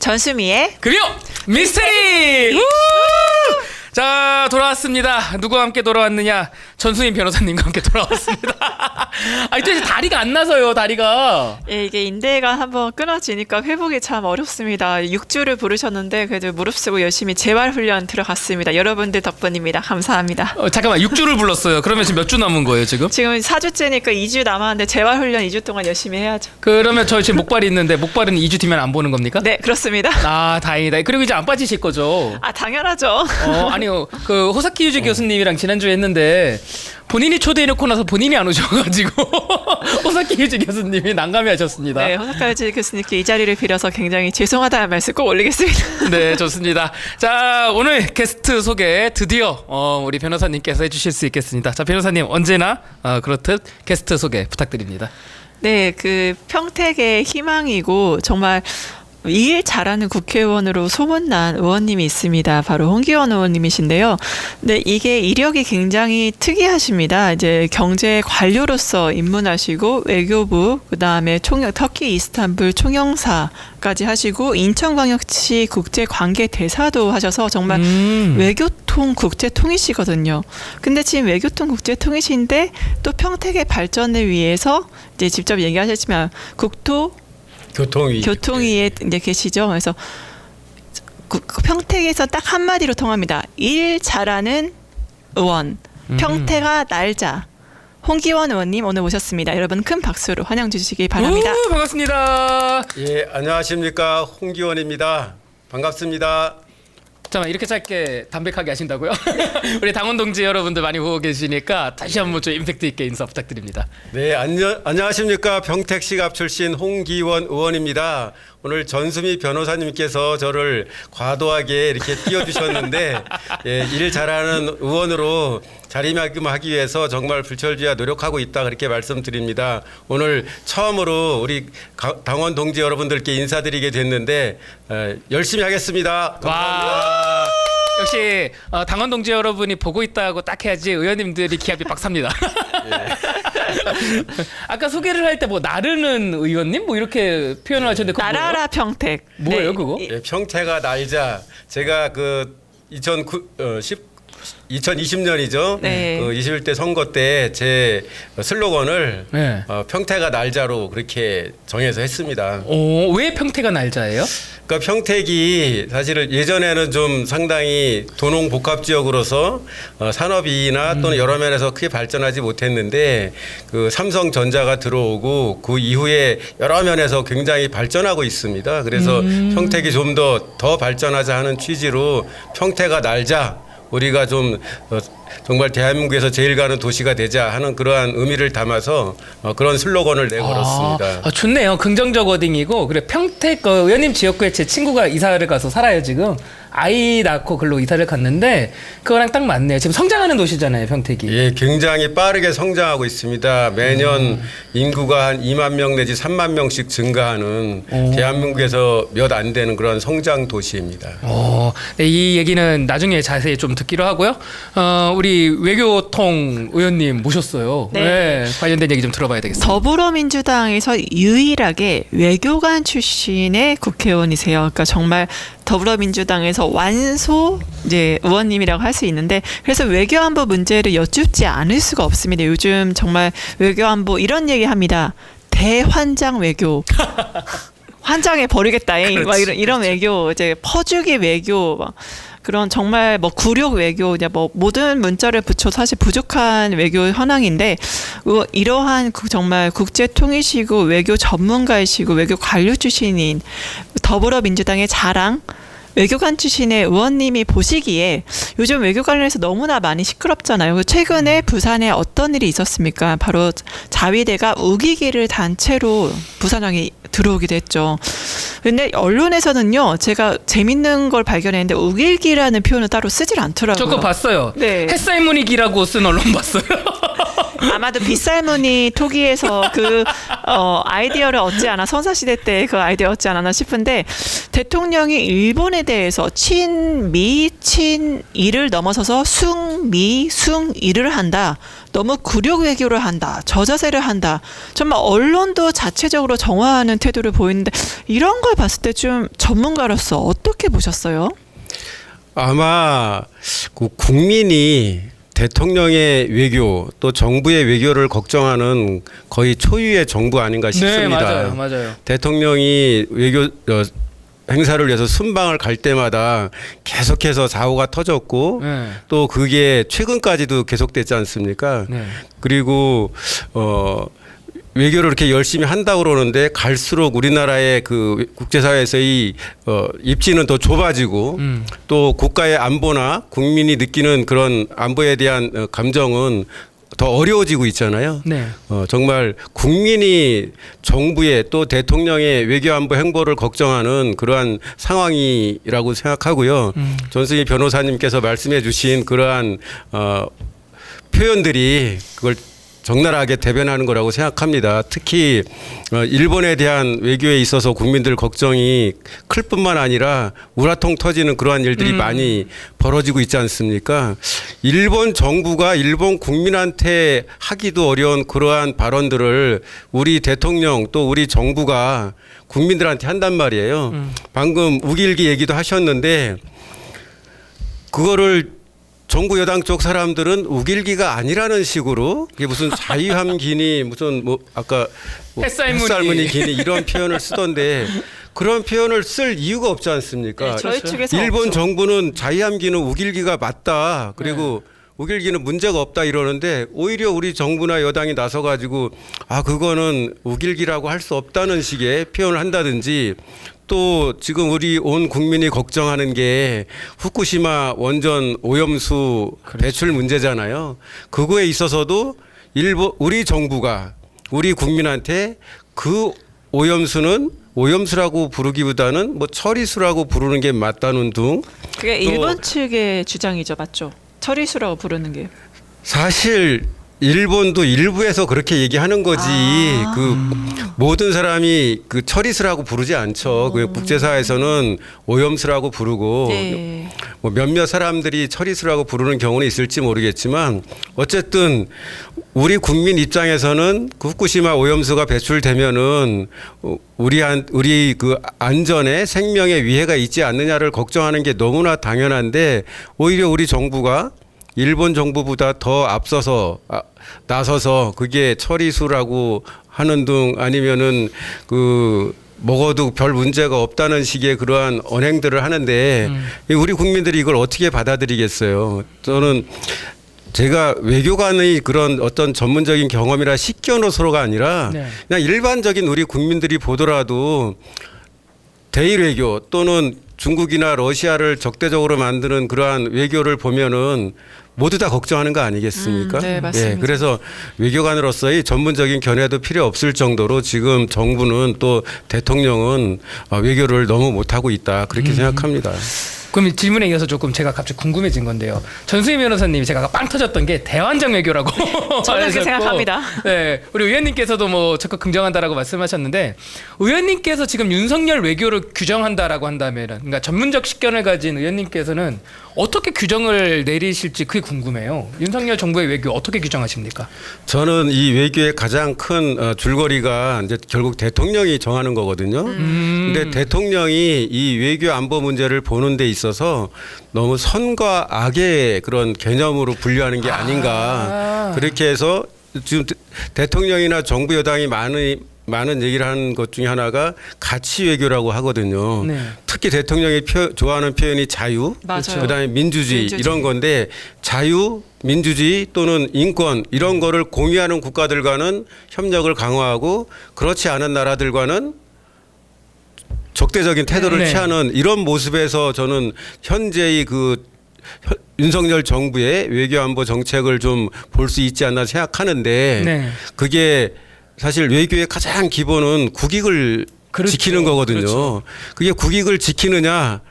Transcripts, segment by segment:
전수미의 금요 미스테리! 자, 돌아왔습니다. 누구와 함께 돌아왔느냐? 전수민 변호사님과 함께 돌아왔습니다. 아니, 또 다리가 안 나서요, 다리가. 예, 이게 인대가 한번 끊어지니까 회복이 참 어렵습니다. 6주를 부르셨는데 그래도 무릅쓰고 열심히 재활훈련 들어갔습니다. 여러분들 덕분입니다. 감사합니다. 잠깐만, 6주를 불렀어요. 그러면 지금 몇 주 남은 거예요, 지금? 지금 4주째니까 2주 남았는데 재활훈련 2주 동안 열심히 해야죠. 그러면 저 지금 목발이 있는데 목발은 2주 뒤면 안 보는 겁니까? 네, 그렇습니다. 아, 다행이다. 그리고 이제 안 빠지실 거죠? 아, 당연하죠. 아니요. 그 호사키 유지 교수님이랑 지난주에 했는데 본인이 초대해놓고 나서 본인이 안 오셔가지고 호사키 유지 교수님이 난감해하셨습니다. 네, 호사카 유지 교수님께 이 자리를 빌어서 굉장히 죄송하다는 말씀 꼭 올리겠습니다. 네, 좋습니다. 자, 오늘 게스트 소개 드디어 우리 변호사님께서 해주실 수 있겠습니다. 자, 변호사님 언제나 그렇듯 게스트 소개 부탁드립니다. 네, 그 평택의 희망이고 정말 일 잘하는 국회의원으로 소문난 의원님이 있습니다. 바로 홍기원 의원님이신데요. 근데 이게 이력이 굉장히 특이하십니다. 이제 경제 관료로서 입문하시고 외교부, 그다음에 터키 이스탄불 총영사까지 하시고 인천광역시 국제관계대사도 하셔서 정말 외교통 국제통이시거든요. 근데 지금 외교통 국제통이신데 또 평택의 발전을 위해서 이제 직접 얘기하셨지만 교통위에 이제 계시죠. 그래서 평택에서 딱 한마디로 통합니다. 일 잘하는 의원, 평택아 날자. 홍기원 의원님 오늘 오셨습니다. 여러분 큰 박수로 환영 주시기 바랍니다. 반갑습니다. 예, 안녕하십니까, 홍기원입니다. 반갑습니다. 잠깐만, 이렇게 짧게 담백하게 하신다고요? 우리 당원 동지 여러분들 많이 보고 계시니까 다시 한번 좀 임팩트 있게 인사 부탁드립니다. 네, 안녕하십니까, 평택시갑 출신 홍기원 의원입니다. 오늘 전수미 변호사님께서 저를 과도하게 이렇게 띄워주셨는데 예, 일 잘하는 의원으로 자리매김하기 위해서 정말 불철주야 노력하고 있다, 그렇게 말씀드립니다. 오늘 처음으로 우리 당원 동지 여러분들께 인사드리게 됐는데 열심히 하겠습니다. 와, 역시 당원 동지 여러분이 보고 있다고 딱 해야지 의원님들이 기합이 빡 삽니다. 아까 소개를 할 때 뭐 나르는 의원님 뭐 이렇게 표현을 하셨는데 나라라 평택. 뭐예요, 네. 그거? 예, 평택아 날자. 제가 그 2020년이죠. 네. 그 21대 선거 때 제 슬로건을 네. 평택아 날자로 그렇게 정해서 했습니다. 왜 평택아 날자예요? 그러니까 평택이 사실은 예전에는 좀 상당히 도농 복합 지역으로서 산업이나 또는 여러 면에서 크게 발전하지 못했는데 그 삼성전자가 들어오고 그 이후에 여러 면에서 굉장히 발전하고 있습니다. 그래서 평택이 좀 더 발전하자 하는 취지로 평택아 날자. 우리가 좀 정말 대한민국에서 제일 가는 도시가 되자 하는 그러한 의미를 담아서 그런 슬로건을 내걸었습니다. 좋네요. 긍정적 워딩이고. 그래, 평택 의원님 지역구에 제 친구가 이사를 가서 살아요, 지금. 아이 낳고 글로 이사를 갔는데 그거랑 딱 맞네요. 지금 성장하는 도시잖아요, 평택이. 예, 굉장히 빠르게 성장하고 있습니다. 매년 인구가 한 2만 명 내지 3만 명씩 증가하는 대한민국에서 몇 안 되는 그런 성장 도시입니다. 네, 이 얘기는 나중에 자세히 좀 듣기로 하고요. 우리 외교통 의원님 모셨어요. 네. 관련된 얘기 좀 들어봐야 되겠습니다. 더불어민주당에서 유일하게 외교관 출신의 국회의원이세요. 그러니까 정말 더불어민주당에서 완소 이제 의원님이라고 할 수 있는데, 그래서 외교안보 문제를 여쭙지 않을 수가 없습니다. 요즘 정말 외교안보 이런 얘기합니다. 대환장 외교. 환장해 버리겠다. 막 이런 외교, 이제 퍼주기 외교, 막 그런 정말 뭐 굴욕 외교, 이제 뭐 모든 문자를 붙여 사실 부족한 외교 현황인데, 이러한 정말 국제 통일시고 외교 전문가이시고 외교 관료 출신인 더불어민주당의 자랑, 외교관 출신의 의원님이 보시기에 요즘 외교 관련해서 너무나 많이 시끄럽잖아요. 최근에 부산에 어떤 일이 있었습니까? 바로 자위대가 우기기를 단체로 부산항에 들어오기도 했죠. 근데 언론에서는요, 제가 재밌는 걸 발견했는데 우길기라는 표현을 따로 쓰질 않더라고요. 저 그거 봤어요. 네. 햇살무늬기라고 쓴 언론 봤어요. 아마도 빗살무늬 토기에서 그 아이디어를 얻지 않아 선사시대 때 그 아이디어 얻지 않았나 싶은데 대통령이 일본에 대해서 친미 친이를 넘어서서 숭미 숭이를 한다. 너무 굴욕 외교를 한다. 저자세를 한다. 정말 언론도 자체적으로 정화하는 태도를 보이는데 이런 걸 봤을 때 좀 전문가로서 어떻게 보셨어요? 아마 그 국민이 대통령의 외교 또 정부의 외교를 걱정하는 거의 초유의 정부 아닌가 싶습니다. 네, 맞아요. 대통령이 외교 행사를 위해서 순방을 갈 때마다 계속해서 사고가 터졌고 네. 또 그게 최근까지도 계속됐지 않습니까? 네. 그리고 외교를 이렇게 열심히 한다고 그러는데 갈수록 우리나라의 그 국제사회에서의 입지는 더 좁아지고 또 국가의 안보나 국민이 느끼는 그런 안보에 대한 감정은 더 어려워지고 있잖아요. 네. 정말 국민이 정부의 또 대통령의 외교안보 행보를 걱정하는 그러한 상황이라고 생각하고요. 전승희 변호사님께서 말씀해 주신 그러한 표현들이 그걸 적나라하게 대변하는 거라고 생각합니다. 특히 일본에 대한 외교에 있어서 국민들 걱정이 클 뿐만 아니라 우라통 터지는 그러한 일들이 많이 벌어지고 있지 않습니까? 일본 정부가 일본 국민한테 하기도 어려운 그러한 발언들을 우리 대통령 또 우리 정부가 국민들한테 한단 말이에요. 방금 우길기 얘기도 하셨는데 그거를 정부 여당 쪽 사람들은 우길기가 아니라는 식으로 그게 무슨 자유함기니 무슨 뭐 아까 뭐 햇살무늬 기니 이런 표현을 쓰던데 그런 표현을 쓸 이유가 없지 않습니까? 네, 저희 측에서 일본 없죠. 정부는 자유함기는 우길기가 맞다. 그리고 우길기는 문제가 없다 이러는데 오히려 우리 정부나 여당이 나서 가지고 아 그거는 우길기라고 할 수 없다는 식의 표현을 한다든지 또 지금 우리 온 국민이 걱정하는 게 후쿠시마 원전 오염수 배출 문제잖아요. 그거에 있어서도 우리 정부가 우리 국민한테 그 오염수는 오염수라고 부르기보다는 뭐 처리수라고 부르는 게 맞다는 등 그게 일본 측의 주장이죠, 맞죠? 처리수라고 부르는 게. 사실 일본도 일부에서 그렇게 얘기하는 거지. 그 모든 사람이 그 처리수라고 부르지 않죠. 그 국제사회에서는 오염수라고 부르고 네. 뭐 몇몇 사람들이 처리수라고 부르는 경우는 있을지 모르겠지만 어쨌든 우리 국민 입장에서는 그 후쿠시마 오염수가 배출되면은 우리 그 안전에 생명에 위해가 있지 않느냐를 걱정하는 게 너무나 당연한데 오히려 우리 정부가 일본 정부보다 더 앞서서 나서서 그게 처리수라고 하는 등 아니면은 그 먹어도 별 문제가 없다는 식의 그러한 언행들을 하는데 우리 국민들이 이걸 어떻게 받아들이겠어요? 저는 제가 외교관의 그런 어떤 전문적인 경험이라 식견호소가 아니라 그냥 일반적인 우리 국민들이 보더라도 대일 외교 또는 중국이나 러시아를 적대적으로 만드는 그러한 외교를 보면은 모두 다 걱정하는 거 아니겠습니까? 네, 맞습니다. 예, 그래서 외교관으로서의 전문적인 견해도 필요 없을 정도로 지금 정부는 또 대통령은 외교를 너무 못하고 있다 그렇게 생각합니다. 그럼 질문에 이어서 조금 제가 갑자기 궁금해진 건데요. 전수희 변호사님이 제가 아까 빵 터졌던 게 대환장 외교라고 저는 그렇게 생각합니다. 네, 우리 의원님께서도 뭐 적극 긍정한다라고 말씀하셨는데 의원님께서 지금 윤석열 외교를 규정한다라고 한다면, 그러니까 전문적 식견을 가진 의원님께서는 어떻게 규정을 내리실지 그게 궁금해요. 윤석열 정부의 외교 어떻게 규정하십니까? 저는 이 외교의 가장 큰 줄거리가 이제 결국 대통령이 정하는 거거든요. 근데 대통령이 이 외교 안보 문제를 보는 데 있어서 너무 선과 악의 그런 개념으로 분류하는 게 아닌가. 그렇게 해서 지금 대통령이나 정부 여당이 많은 얘기를 하는 것 중에 하나가 가치 외교라고 하거든요. 네. 특히 대통령이 좋아하는 표현이 자유, 맞아요. 그다음에 민주주의 이런 건데 자유, 민주주의 또는 인권 이런 거를 공유하는 국가들과는 협력을 강화하고 그렇지 않은 나라들과는 적대적인 태도를 취하는 이런 모습에서 저는 현재의 그 윤석열 정부의 외교안보 정책을 좀 볼 수 있지 않나 생각하는데 그게 사실 외교의 가장 기본은 국익을 지키는 거거든요. 그게 국익을 지키느냐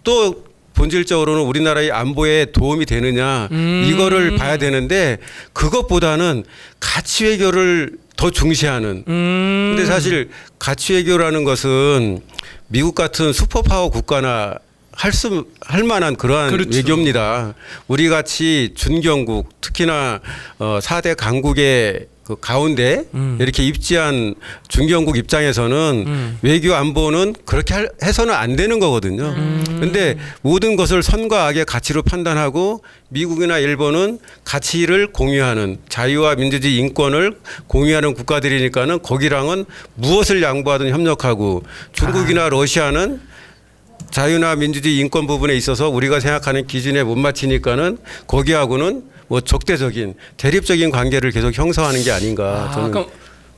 또 본질적으로는 우리나라의 안보에 도움이 되느냐 이거를 봐야 되는데 그것보다는 가치 외교를 더 중시하는. 근데 사실 가치 외교라는 것은 미국 같은 슈퍼파워 국가나 할 만한 그러한 그렇죠. 외교입니다. 우리 같이 준경국 특히나 4대 강국의 그 가운데 이렇게 입지한 중경국 입장에서는 외교 안보는 그렇게 해서는 안 되는 거거든요. 근데 모든 것을 선과 악의 가치로 판단하고 미국이나 일본은 가치를 공유하는 자유와 민주주의 인권을 공유하는 국가들이니까는 거기랑은 무엇을 양보하든 협력하고 중국이나 러시아는 자유나 민주주의 인권 부분에 있어서 우리가 생각하는 기준에 못 맞추니까는 거기하고는 뭐 적대적인 대립적인 관계를 계속 형성하는 게 아닌가 저는. 그럼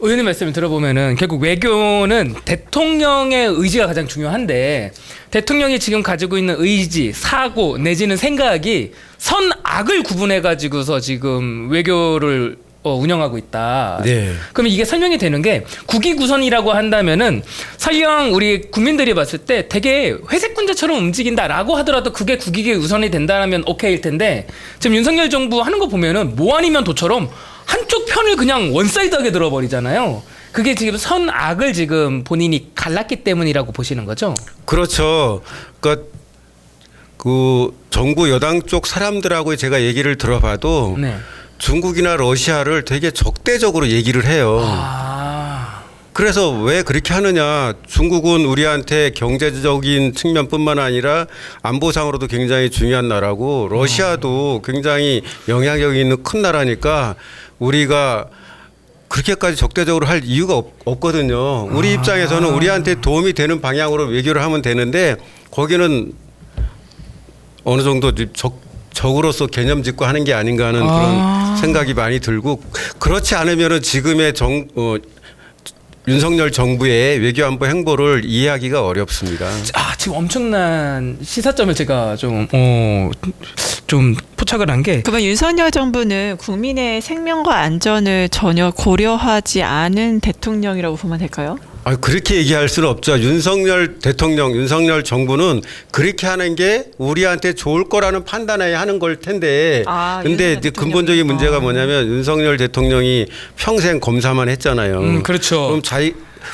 의원님 말씀을 들어보면은 결국 외교는 대통령의 의지가 가장 중요한데 대통령이 지금 가지고 있는 의지, 사고 내지는 생각이 선악을 구분해 가지고서 지금 외교를 운영하고 있다. 네. 그러면 이게 설명이 되는 게 국위구선이라고 한다면은 설령 우리 국민들이 봤을 때 되게 회색 군자처럼 움직인다라고 하더라도 그게 국익이 우선이 된다면 오케이일 텐데 지금 윤석열 정부 하는 거 보면은 뭐 아니면 도처럼 한쪽 편을 그냥 원사이드하게 들어버리잖아요. 그게 지금 선악을 지금 본인이 갈랐기 때문이라고 보시는 거죠? 그렇죠. 그러니까 그 정부 여당 쪽 사람들하고 제가 얘기를 들어봐도 네. 중국이나 러시아를 되게 적대적으로 얘기를 해요. 그래서 왜 그렇게 하느냐. 중국은 우리한테 경제적인 측면뿐만 아니라 안보상으로도 굉장히 중요한 나라고 러시아도 굉장히 영향력 있는 큰 나라니까 우리가 그렇게까지 적대적으로 할 이유가 없거든요. 우리 입장에서는 우리한테 도움이 되는 방향으로 외교를 하면 되는데 거기는 어느 정도 적으로서 개념 짓고 하는 게 아닌가 하는 그런 생각이 많이 들고 그렇지 않으면은 지금의 윤석열 정부의 외교안보 행보를 이해하기가 어렵습니다. 지금 엄청난 시사점을 제가 좀 포착을 한 게 그러면 윤석열 정부는 국민의 생명과 안전을 전혀 고려하지 않은 대통령이라고 보면 될까요? 그렇게 얘기할 수는 없죠. 윤석열 대통령, 윤석열 정부는 그렇게 하는 게 우리한테 좋을 거라는 판단에 하는 걸 텐데. 근데 이제 근본적인 문제가 뭐냐면 윤석열 대통령이 평생 검사만 했잖아요. 그렇죠. 그럼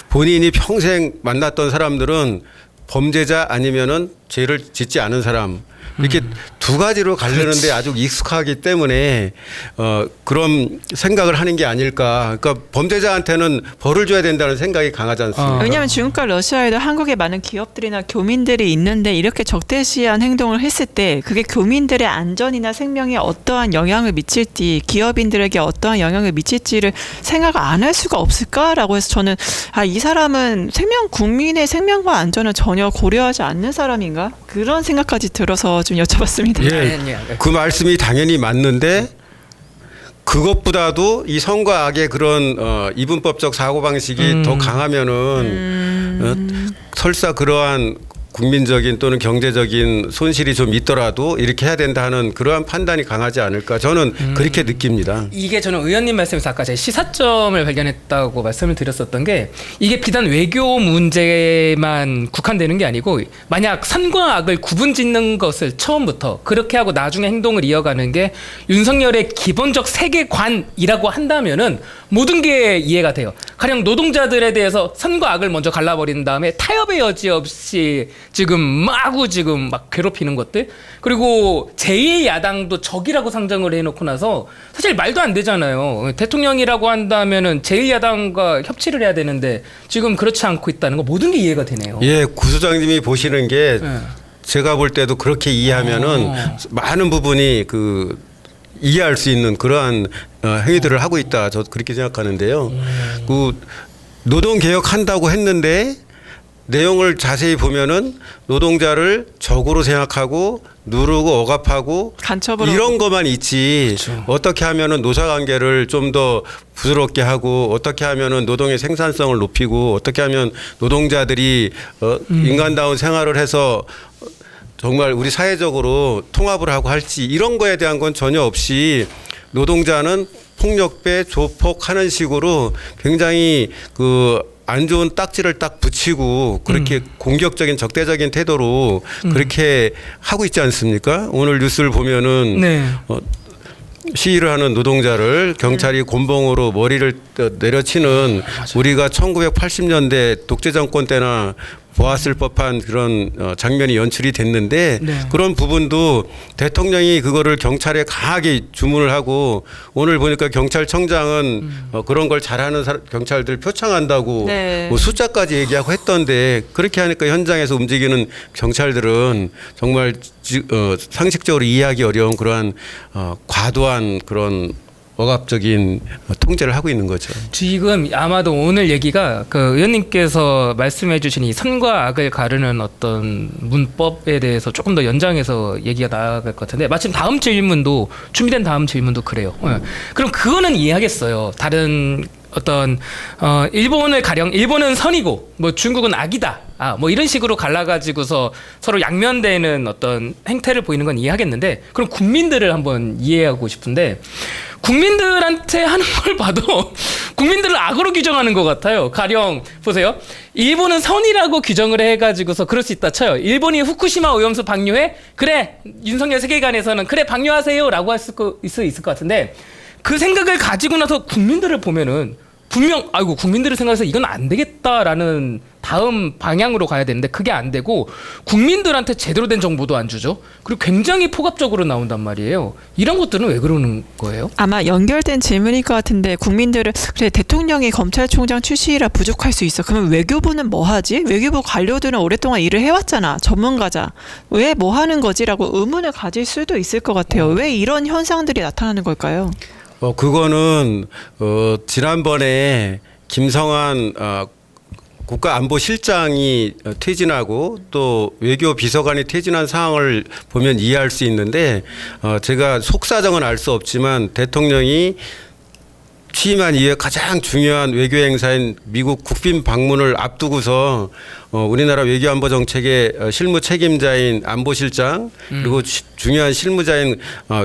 본인이 평생 만났던 사람들은 범죄자 아니면은 죄를 짓지 않은 사람. 이렇게 두 가지로 가르는데 아주 익숙하기 때문에 그런 생각을 하는 게 아닐까. 그러니까 범죄자한테는 벌을 줘야 된다는 생각이 강하지 않습니까? 왜냐하면 중국과 러시아에도 한국에 많은 기업들이나 교민들이 있는데 이렇게 적대시한 행동을 했을 때 그게 교민들의 안전이나 생명에 어떠한 영향을 미칠지 기업인들에게 어떠한 영향을 미칠지를 생각 안 할 수가 없을까라고 해서 저는 이 사람은 국민의 생명과 안전을 전혀 고려하지 않는 사람인가? 그런 생각까지 들어서 좀 여쭤봤습니다. 예, 그 말씀이 당연히 맞는데 그것보다도 이 선과 악의 그런 이분법적 사고방식이 더 강하면은 설사 그러한 국민적인 또는 경제적인 손실이 좀 있더라도 이렇게 해야 된다는 그러한 판단이 강하지 않을까 저는 그렇게 느낍니다. 이게 저는 의원님 말씀에서 아까 제 시사점을 발견했다고 말씀을 드렸었던 게 이게 비단 외교 문제만 국한되는 게 아니고 만약 선과 악을 구분짓는 것을 처음부터 그렇게 하고 나중에 행동을 이어가는 게 윤석열의 기본적 세계관이라고 한다면은 모든 게 이해가 돼요. 가령 노동자들에 대해서 선과 악을 먼저 갈라버린 다음에 타협의 여지 없이 지금 막 괴롭히는 것들 그리고 제2의 야당도 적이라고 상정을 해놓고 나서 사실 말도 안 되잖아요. 대통령이라고 한다면은 제1야당과 협치를 해야 되는데 지금 그렇지 않고 있다는 거 모든 게 이해가 되네요. 예, 구소장님이 보시는 게 제가 볼 때도 그렇게 이해하면은 많은 부분이 이해할 수 있는 그러한 행위들을 하고 있다. 저 그렇게 생각하는데요. 그 노동 개혁한다고 했는데 내용을 자세히 보면은 노동자를 적으로 생각하고 누르고 억압하고 간첩으로 이런 것만 있지. 그렇죠. 어떻게 하면은 노사 관계를 좀 더 부드럽게 하고 어떻게 하면은 노동의 생산성을 높이고 어떻게 하면 노동자들이 인간다운 생활을 해서 정말 우리 사회적으로 통합을 하고 할지 이런 거에 대한 건 전혀 없이 노동자는 폭력배 조폭하는 식으로 굉장히 안 좋은 딱지를 딱 붙이고 그렇게 공격적인 적대적인 태도로 그렇게 하고 있지 않습니까? 오늘 뉴스를 보면은 네. 시위를 하는 노동자를 경찰이 곤봉으로 머리를 내려치는 우리가 1980년대 독재 정권 때나 보았을 법한 그런 장면이 연출이 됐는데 네. 그런 부분도 대통령이 그거를 경찰에 강하게 주문을 하고 오늘 보니까 경찰청장은 그런 걸 잘하는 경찰들 표창한다고 네. 뭐 숫자까지 얘기하고 했던데 그렇게 하니까 현장에서 움직이는 경찰들은 정말 상식적으로 이해하기 어려운 그러한 과도한 그런 억압적인 통제를 하고 있는 거죠. 지금 아마도 오늘 얘기가 그 의원님께서 말씀해주신 이 선과 악을 가르는 어떤 문법에 대해서 조금 더 연장해서 얘기가 나아갈 것 같은데 마침 다음 질문도 준비된 다음 질문도 그래요. 그럼 그거는 이해하겠어요. 다른 어떤 일본을 가령 일본은 선이고 뭐 중국은 악이다. 뭐 이런 식으로 갈라가지고서 서로 양면되는 어떤 행태를 보이는 건 이해하겠는데 그럼 국민들을 한번 이해하고 싶은데 국민들한테 하는 걸 봐도 국민들을 악으로 규정하는 것 같아요. 가령 보세요. 일본은 선이라고 규정을 해가지고서 그럴 수 있다 쳐요. 일본이 후쿠시마 오염수 방류해? 그래 윤석열 세계관에서는 그래 방류하세요라고 할 수 있을 것 같은데 그 생각을 가지고 나서 국민들을 보면은 분명 아이고 국민들을 생각해서 이건 안 되겠다라는 다음 방향으로 가야 되는데 그게 안 되고 국민들한테 제대로 된 정보도 안 주죠. 그리고 굉장히 포괄적으로 나온단 말이에요. 이런 것들은 왜 그러는 거예요? 아마 연결된 질문일 것 같은데 국민들은 그래 대통령이 검찰총장 출신이라 부족할 수 있어. 그러면 외교부는 뭐 하지? 외교부 관료들은 오랫동안 일을 해왔잖아. 전문가자. 왜 뭐 하는 거지라고 의문을 가질 수도 있을 것 같아요. 왜 이런 현상들이 나타나는 걸까요? 그거는 지난번에 김성한 국가안보실장이 퇴진하고 또 외교비서관이 퇴진한 상황을 보면 이해할 수 있는데 제가 속사정은 알 수 없지만 대통령이 취임한 이후에 가장 중요한 외교 행사인 미국 국빈 방문을 앞두고서 우리나라 외교안보 정책의 실무 책임자인 안보실장 그리고 중요한 실무자인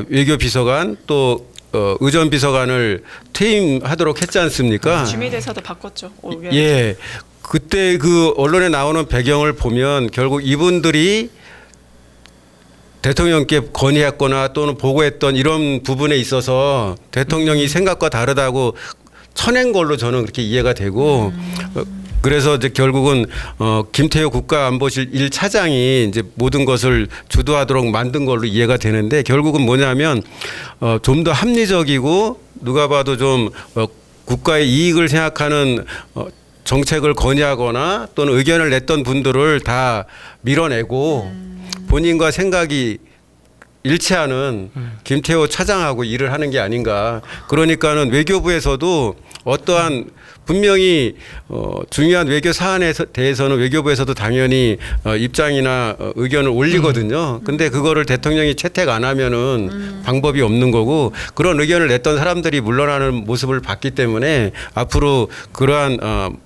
외교비서관 또 의전비서관을 퇴임하도록 했지 않습니까? 주미대사도 바꿨죠. 예. 그때 그 언론에 나오는 배경을 보면 결국 이분들이 대통령께 건의했거나 또는 보고했던 이런 부분에 있어서 대통령이 생각과 다르다고 쳐낸 걸로 저는 그렇게 이해가 되고 그래서 이제 결국은 김태효 국가안보실 1차장이 이제 모든 것을 주도하도록 만든 걸로 이해가 되는데 결국은 뭐냐면 좀 더 합리적이고 누가 봐도 좀 국가의 이익을 생각하는 정책을 건의하거나 또는 의견을 냈던 분들을 다 밀어내고 본인과 생각이 일치하는 김태호 차장하고 일을 하는 게 아닌가. 그러니까는 외교부에서도 어떠한 분명히 중요한 외교 사안에 대해서는 외교부에서도 당연히 입장이나 의견을 올리거든요. 근데 그거를 대통령이 채택 안 하면은 방법이 없는 거고 그런 의견을 냈던 사람들이 물러나는 모습을 봤기 때문에 앞으로 그러한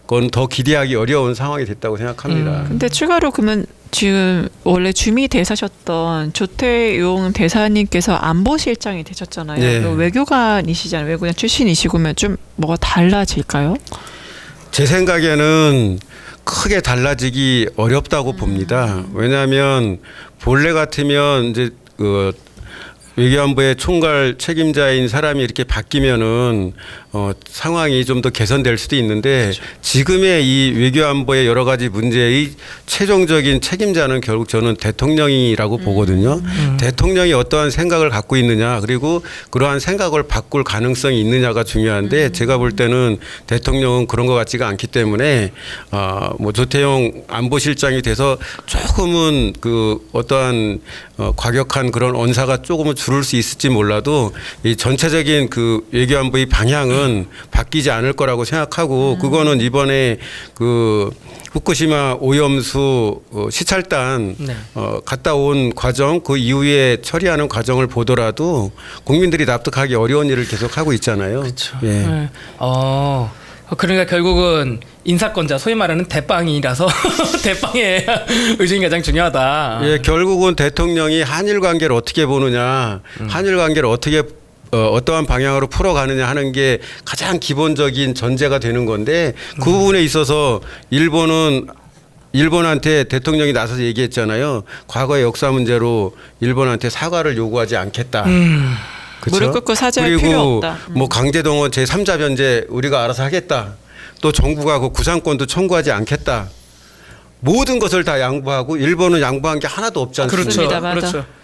그건 더 기대하기 어려운 상황이 됐다고 생각합니다. 근데 추가로 그러면 지금 원래 주미 대사셨던 조태용 대사님께서 안보실장이 되셨잖아요. 네. 외교관이시잖아요. 외교관 출신이시고면 좀 뭐가 달라질까요? 제 생각에는 크게 달라지기 어렵다고 봅니다. 왜냐하면 본래 같으면 이제 외교안보의 총괄 책임자인 사람이 이렇게 바뀌면은 상황이 좀 더 개선될 수도 있는데 그렇죠. 지금의 이 외교안보의 여러 가지 문제의 최종적인 책임자는 결국 저는 대통령이라고 보거든요. 대통령이 어떠한 생각을 갖고 있느냐 그리고 그러한 생각을 바꿀 가능성이 있느냐가 중요한데 제가 볼 때는 대통령은 그런 것 같지가 않기 때문에 뭐 조태용 안보실장이 돼서 조금은 그 어떠한 과격한 그런 언사가 조금은 줄을 수 있을지 몰라도 이 전체적인 그 외교안보의 방향은 바뀌지 않을 거라고 생각하고 그거는 이번에 그 후쿠시마 오염수 시찰단 네. 갔다 온 과정 그 이후에 처리하는 과정을 보더라도 국민들이 납득하기 어려운 일을 계속 하고 있잖아요. 그렇죠. 예. 네. 그러니까 결국은 인사권자 소위 말하는 대빵이라서 대빵의 의중이 가장 중요하다. 예, 결국은 대통령이 한일 관계를 어떻게 보느냐, 한일 관계를 어떻게 어떠한 방향으로 풀어가느냐 하는 게 가장 기본적인 전제가 되는 건데 그 부분에 있어서 일본한테 대통령이 나서서 얘기했잖아요. 과거의 역사 문제로 일본한테 사과를 요구하지 않겠다. 그쵸? 무릎 꿇고 사죄할 그리고 필요 없다. 뭐 강제동원 제3자 변제 우리가 알아서 하겠다. 또 정부가 그 구상권도 청구하지 않겠다. 모든 것을 다 양보하고 일본은 양보한 게 하나도 없지 않습니까? 그렇죠. 맞습니다. 맞아. 그렇죠.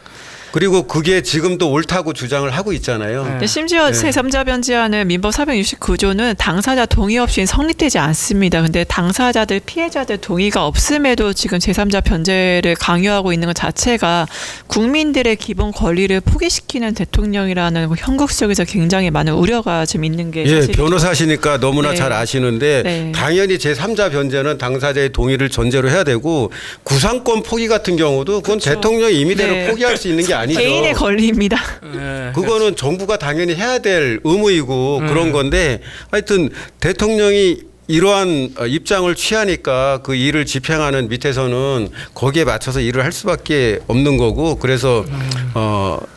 그리고 그게 지금도 옳다고 주장을 하고 있잖아요. 네. 근데 심지어 제3자 변제하는 민법 469조는 당사자 동의 없이는 성립되지 않습니다. 근데 당사자들 피해자들 동의가 없음에도 지금 제3자 변제를 강요하고 있는 것 자체가 국민들의 기본 권리를 포기시키는 대통령이라는 형국 속에서 굉장히 많은 우려가 좀 있는 게 예, 사실이죠. 변호사시니까 너무나 네. 잘 아시는데 네. 당연히 제3자 변제는 당사자의 동의를 전제로 해야 되고 구상권 포기 같은 경우도 그건 그렇죠. 대통령이 임의대로 네. 포기할 수 있는 게 아니죠. 개인의 권리입니다. 네. 그거는 정부가 당연히 해야 될 의무이고 그런 건데 하여튼 대통령이 이러한 입장을 취하니까 그 일을 집행하는 밑에서는 거기에 맞춰서 일을 할 수밖에 없는 거고 그래서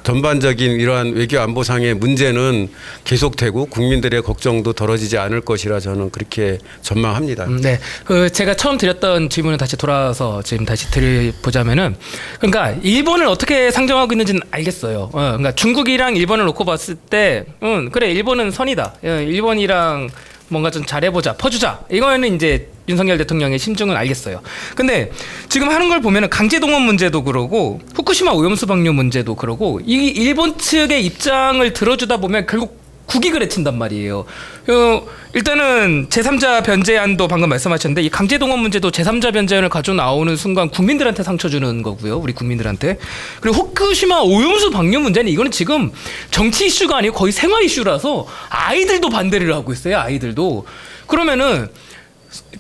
전반적인 이러한 외교 안보상의 문제는 계속되고 국민들의 걱정도 덜어지지 않을 것이라 저는 그렇게 전망합니다. 네, 제가 처음 드렸던 질문을 다시 돌아와서 지금 다시 드려보자면은, 그러니까 일본을 어떻게 상정하고 있는지는 알겠어요. 그러니까 중국이랑 일본을 놓고 봤을 때, 그래 일본은 선이다. 일본이랑 뭔가 좀 잘해보자, 퍼주자. 이거는 이제 윤석열 대통령의 심증은 알겠어요. 근데 지금 하는 걸 보면은 강제동원 문제도 그러고 후쿠시마 오염수 방류 문제도 그러고 이 일본 측의 입장을 들어주다 보면 결국 국익을 해친단 말이에요. 일단은 제3자 변제안도 방금 말씀하셨는데 이 강제동원 문제도 제3자 변제안을 가져 나오는 순간 국민들한테 상처 주는 거고요. 우리 국민들한테. 그리고 후쿠시마 오염수 방류 문제는 이거는 지금 정치 이슈가 아니고 거의 생활 이슈라서 아이들도 반대를 하고 있어요. 아이들도. 그러면은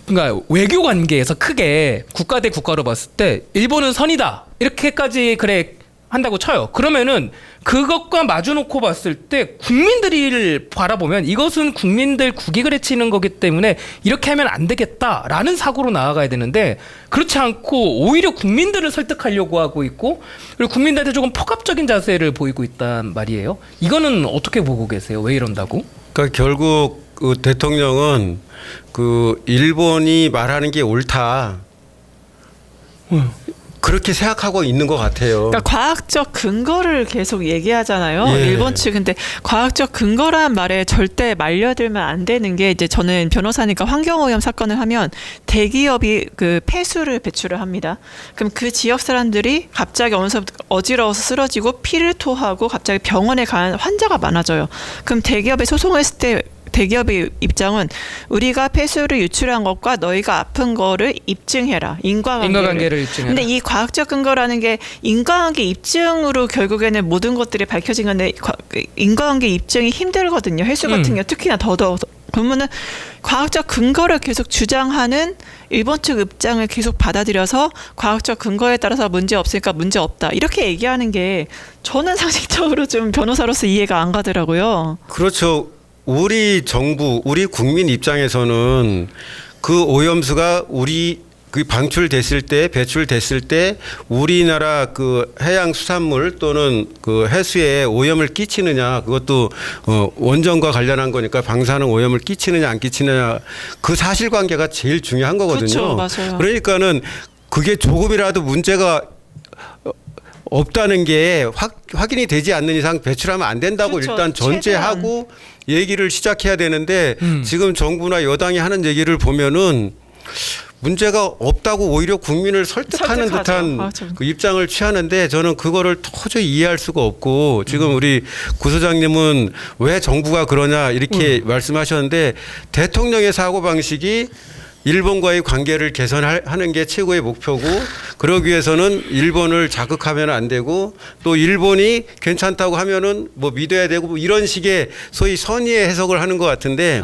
그러니까 외교 관계에서 크게 국가 대 국가로 봤을 때 일본은 선이다. 이렇게까지 그래 한다고 쳐요. 그러면은 그것과 마주놓고 봤을 때 국민들을 바라보면 이것은 국민들 국익을 해치는 거기 때문에 이렇게 하면 안 되겠다라는 사고로 나아가야 되는데 그렇지 않고 오히려 국민들을 설득하려고 하고 있고 그리고 국민들한테 조금 폭압적인 자세를 보이고 있단 말이에요. 이거는 어떻게 보고 계세요? 왜 이런다고? 그러니까 결국 그 대통령은 그 일본이 말하는 게 옳다. 그렇게 생각하고 있는 것 같아요. 그러니까 과학적 근거를 계속 얘기하잖아요. 예. 일본 측 근데 과학적 근거란 말에 절대 말려들면 안 되는 게 이제 저는 변호사니까 환경오염 사건을 하면 대기업이 그 폐수를 배출을 합니다. 그럼 그 지역 사람들이 갑자기 어지러워서 쓰러지고 피를 토하고 갑자기 병원에 간 환자가 많아져요. 그럼 대기업에 소송했을 때 대기업의 입장은 우리가 폐수를 유출한 것과 너희가 아픈 거를 입증해라. 인과관계를 입증해라. 근데 이 과학적 근거라는 게 인과관계 입증으로 결국에는 모든 것들이 밝혀진 건데 인과관계 입증이 힘들거든요. 헬스 같은 경우 특히나 더더욱. 그러면은 과학적 근거를 계속 주장하는 일본 측 입장을 계속 받아들여서 과학적 근거에 따라서 문제 없으니까 문제 없다. 이렇게 얘기하는 게 저는 상식적으로 좀 변호사로서 이해가 안 가더라고요. 그렇죠. 우리 정부, 우리 국민 입장에서는 그 오염수가 우리 그 방출됐을 때, 배출됐을 때 우리나라 그 해양 수산물 또는 그 해수에 오염을 끼치느냐, 그것도 원전과 관련한 거니까 방사능 오염을 끼치느냐 안 끼치느냐 그 사실관계가 제일 중요한 거거든요. 그렇죠, 맞아요. 그러니까는 그게 조금이라도 문제가 없다는 게 확인이 되지 않는 이상 배출하면 안 된다고 그렇죠. 일단 전제하고 얘기를 시작해야 되는데 지금 정부나 여당이 하는 얘기를 보면은 문제가 없다고 오히려 국민을 설득하는 설득하죠. 듯한 맞아. 그 입장을 취하는데 저는 그거를 도저히 이해할 수가 없고 지금 우리 구소장님은 왜 정부가 그러냐 이렇게 말씀하셨는데 대통령의 사고방식이 일본과의 관계를 개선하는 게 최고의 목표고 그러기 위해서는 일본을 자극하면 안 되고 또 일본이 괜찮다고 하면은 뭐 믿어야 되고 뭐 이런 식의 소위 선의의 해석을 하는 것 같은데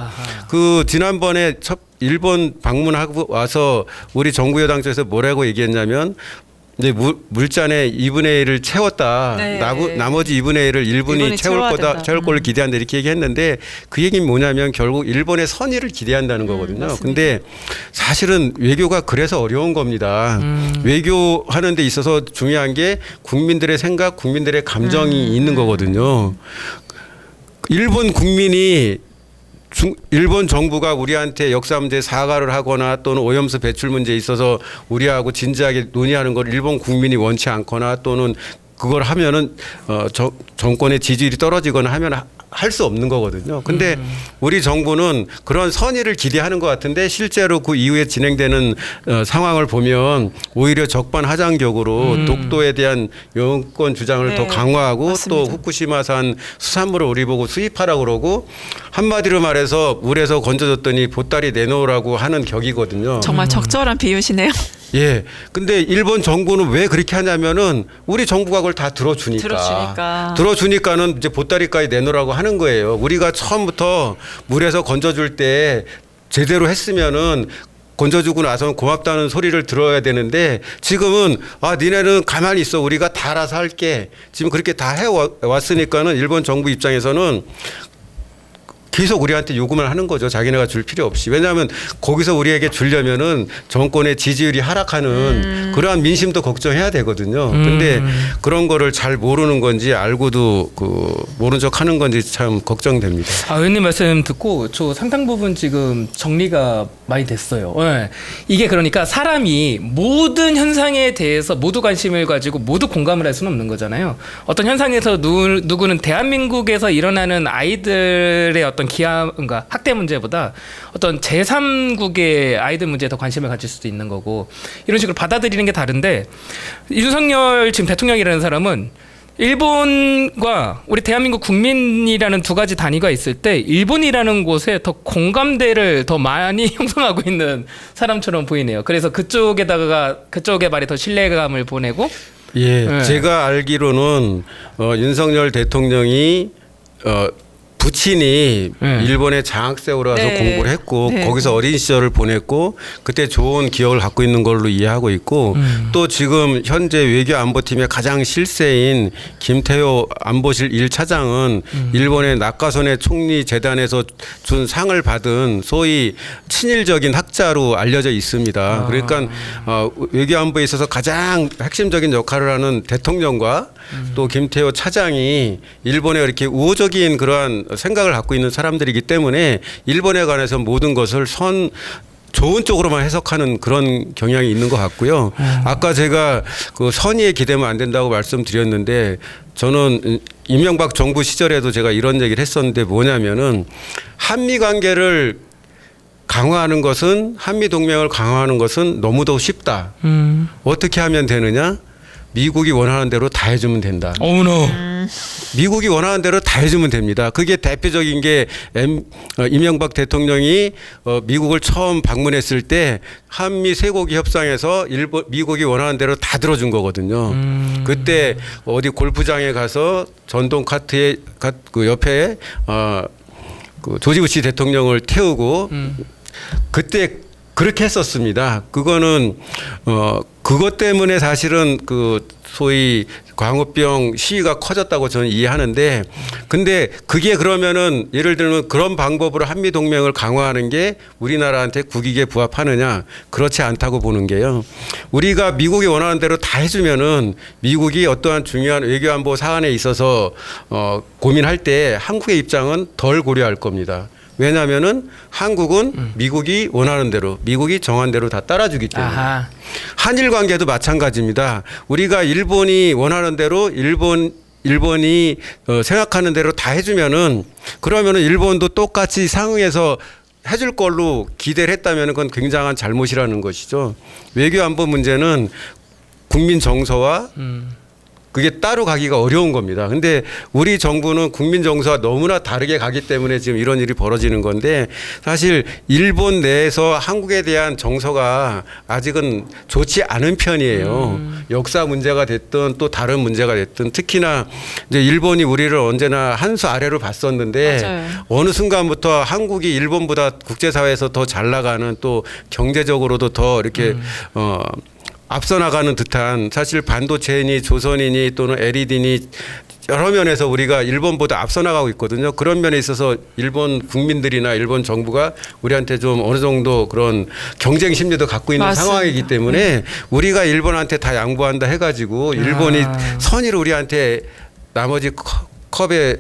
그 지난번에 일본 방문하고 와서 우리 정부 여당 쪽에서 뭐라고 얘기했냐면 이제 물잔에 2분의 1을 채웠다. 네. 나머지 2분의 1을 일본이 채울 거를 기대한다 이렇게 얘기했는데 그 얘기는 뭐냐면 결국 일본의 선의를 기대한다는 거거든요. 근데 사실은 외교가 그래서 어려운 겁니다. 외교하는 데 있어서 중요한 게 국민들의 생각, 국민들의 감정이 있는 거거든요. 일본 국민이 일본 정부가 우리한테 역사 문제 사과를 하거나 또는 오염수 배출 문제에 있어서 우리하고 진지하게 논의하는 걸 일본 국민이 원치 않거나 또는 그걸 하면은 정권의 지지율이 떨어지거나 하면 할 수 없는 거거든요. 근데 우리 정부는 그런 선의를 기대하는 것 같은데 실제로 그 이후에 진행되는 상황을 보면 오히려 적반하장적으로 독도에 대한 영권 주장을 네, 더 강화하고 맞습니다. 또 후쿠시마산 수산물을 우리 보고 수입하라고 그러고 한마디로 말해서 물에서 건져줬더니 보따리 내놓으라고 하는 격이거든요. 정말 적절한 비유시네요. 예. 근데 일본 정부는 왜 그렇게 하냐면은 우리 정부가 그걸 다 들어주니까. 들어주니까는 이제 보따리까지 내놓으라고 하는 거예요. 우리가 처음부터 물에서 건져줄 때 제대로 했으면은 건져주고 나서는 고맙다는 소리를 들어야 되는데 지금은 니네는 가만히 있어. 우리가 다 알아서 할게. 지금 그렇게 다 해왔으니까는 일본 정부 입장에서는 계속 우리한테 요구만 하는 거죠. 자기네가 줄 필요 없이. 왜냐하면 거기서 우리에게 주려면은 정권의 지지율이 하락하는 그러한 민심도 걱정해야 되거든요. 근데 그런 거를 잘 모르는 건지 알고도 모른 척 하는 건지 참 걱정됩니다. 의원님 말씀 듣고 저 상당 부분 지금 정리가 많이 됐어요. 네. 이게 그러니까 사람이 모든 현상에 대해서 모두 관심을 가지고 모두 공감을 할 수는 없는 거잖아요. 어떤 현상에서 누구는 대한민국에서 일어나는 아이들의 어떤 그러니까 학대 문제보다 어떤 제3국의 아이들 문제에 더 관심을 가질 수도 있는 거고 이런 식으로 받아들이는 게 다른데 윤석열 지금 대통령이라는 사람은 일본과 우리 대한민국 국민이라는 두 가지 단위가 있을 때 일본이라는 곳에 더 공감대를 더 많이 형성하고 있는 사람처럼 보이네요. 그래서 그쪽에 말에 더 신뢰감을 보내고 예, 네. 제가 알기로는 윤석열 대통령이 부친이 일본에 장학생으로 가서 네. 공부를 했고 네. 거기서 어린 시절을 보냈고 그때 좋은 기억을 갖고 있는 걸로 이해하고 있고 또 지금 현재 외교안보팀의 가장 실세인 김태호 안보실 1차장은 일본의 낙하선의 총리 재단에서 준 상을 받은 소위 친일적인 학자로 알려져 있습니다. 그러니까 외교안보에 있어서 가장 핵심적인 역할을 하는 대통령과 또 김태호 차장이 일본에 이렇게 우호적인 그러한 생각을 갖고 있는 사람들이기 때문에 일본에 관해서 모든 것을 좋은 쪽으로만 해석하는 그런 경향이 있는 것 같고요. 아까 제가 그 선의에 기대면 안 된다고 말씀드렸는데 저는 이명박 정부 시절에도 제가 이런 얘기를 했었는데 뭐냐면은 한미 관계를 강화하는 것은 한미 동맹을 강화하는 것은 너무도 쉽다. 어떻게 하면 되느냐? 미국이 원하는 대로 다 해주면 된다. 미국이 원하는 대로 다 해주면 됩니다. 그게 대표적인 게 이명박 대통령이 미국을 처음 방문했을 때 한미 쇠고기 협상에서 미국이 원하는 대로 다 들어준 거거든요. 그때 어디 골프장에 가서 전동 카트에 그 옆에 그 조지 부시 대통령을 태우고 그때 그렇게 했었습니다. 그거는 그것 때문에 사실은 그 소위 광우병 시위가 커졌다고 저는 이해하는데 근데 그게 그러면은 예를 들면 그런 방법으로 한미 동맹을 강화하는 게 우리나라한테 국익에 부합하느냐 그렇지 않다고 보는 게요. 우리가 미국이 원하는 대로 다 해주면은 미국이 어떠한 중요한 외교안보 사안에 있어서 고민할 때 한국의 입장은 덜 고려할 겁니다. 왜냐하면은 한국은 미국이 원하는 대로 미국이 정한 대로 다 따라주기 때문에 한일 관계도 마찬가지입니다. 우리가 일본이 원하는 대로 일본이 생각하는 대로 다 해주면은 그러면은 일본도 똑같이 상응해서 해줄 걸로 기대를 했다면 그건 굉장한 잘못이라는 것이죠. 외교안보 문제는 국민 정서와 그게 따로 가기가 어려운 겁니다. 근데 우리 정부는 국민 정서와 너무나 다르게 가기 때문에 지금 이런 일이 벌어지는 건데 사실 일본 내에서 한국에 대한 정서가 아직은 좋지 않은 편이에요. 역사 문제가 됐든 또 다른 문제가 됐든 특히나 이제 일본이 우리를 언제나 한 수 아래로 봤었는데 맞아요. 어느 순간부터 한국이 일본보다 국제사회에서 더 잘 나가는 또 경제적으로도 더 이렇게 앞서 나가는 듯한 사실 반도체니 조선이니 또는 LED니 여러 면에서 우리가 일본보다 앞서 나가고 있거든요. 그런 면에 있어서 일본 국민들이나 일본 정부가 우리한테 좀 어느 정도 그런 경쟁 심리도 갖고 있는 맞습니다. 상황이기 때문에 우리가 일본한테 다 양보한다 해가지고 일본이 선의로 우리한테 나머지 컵에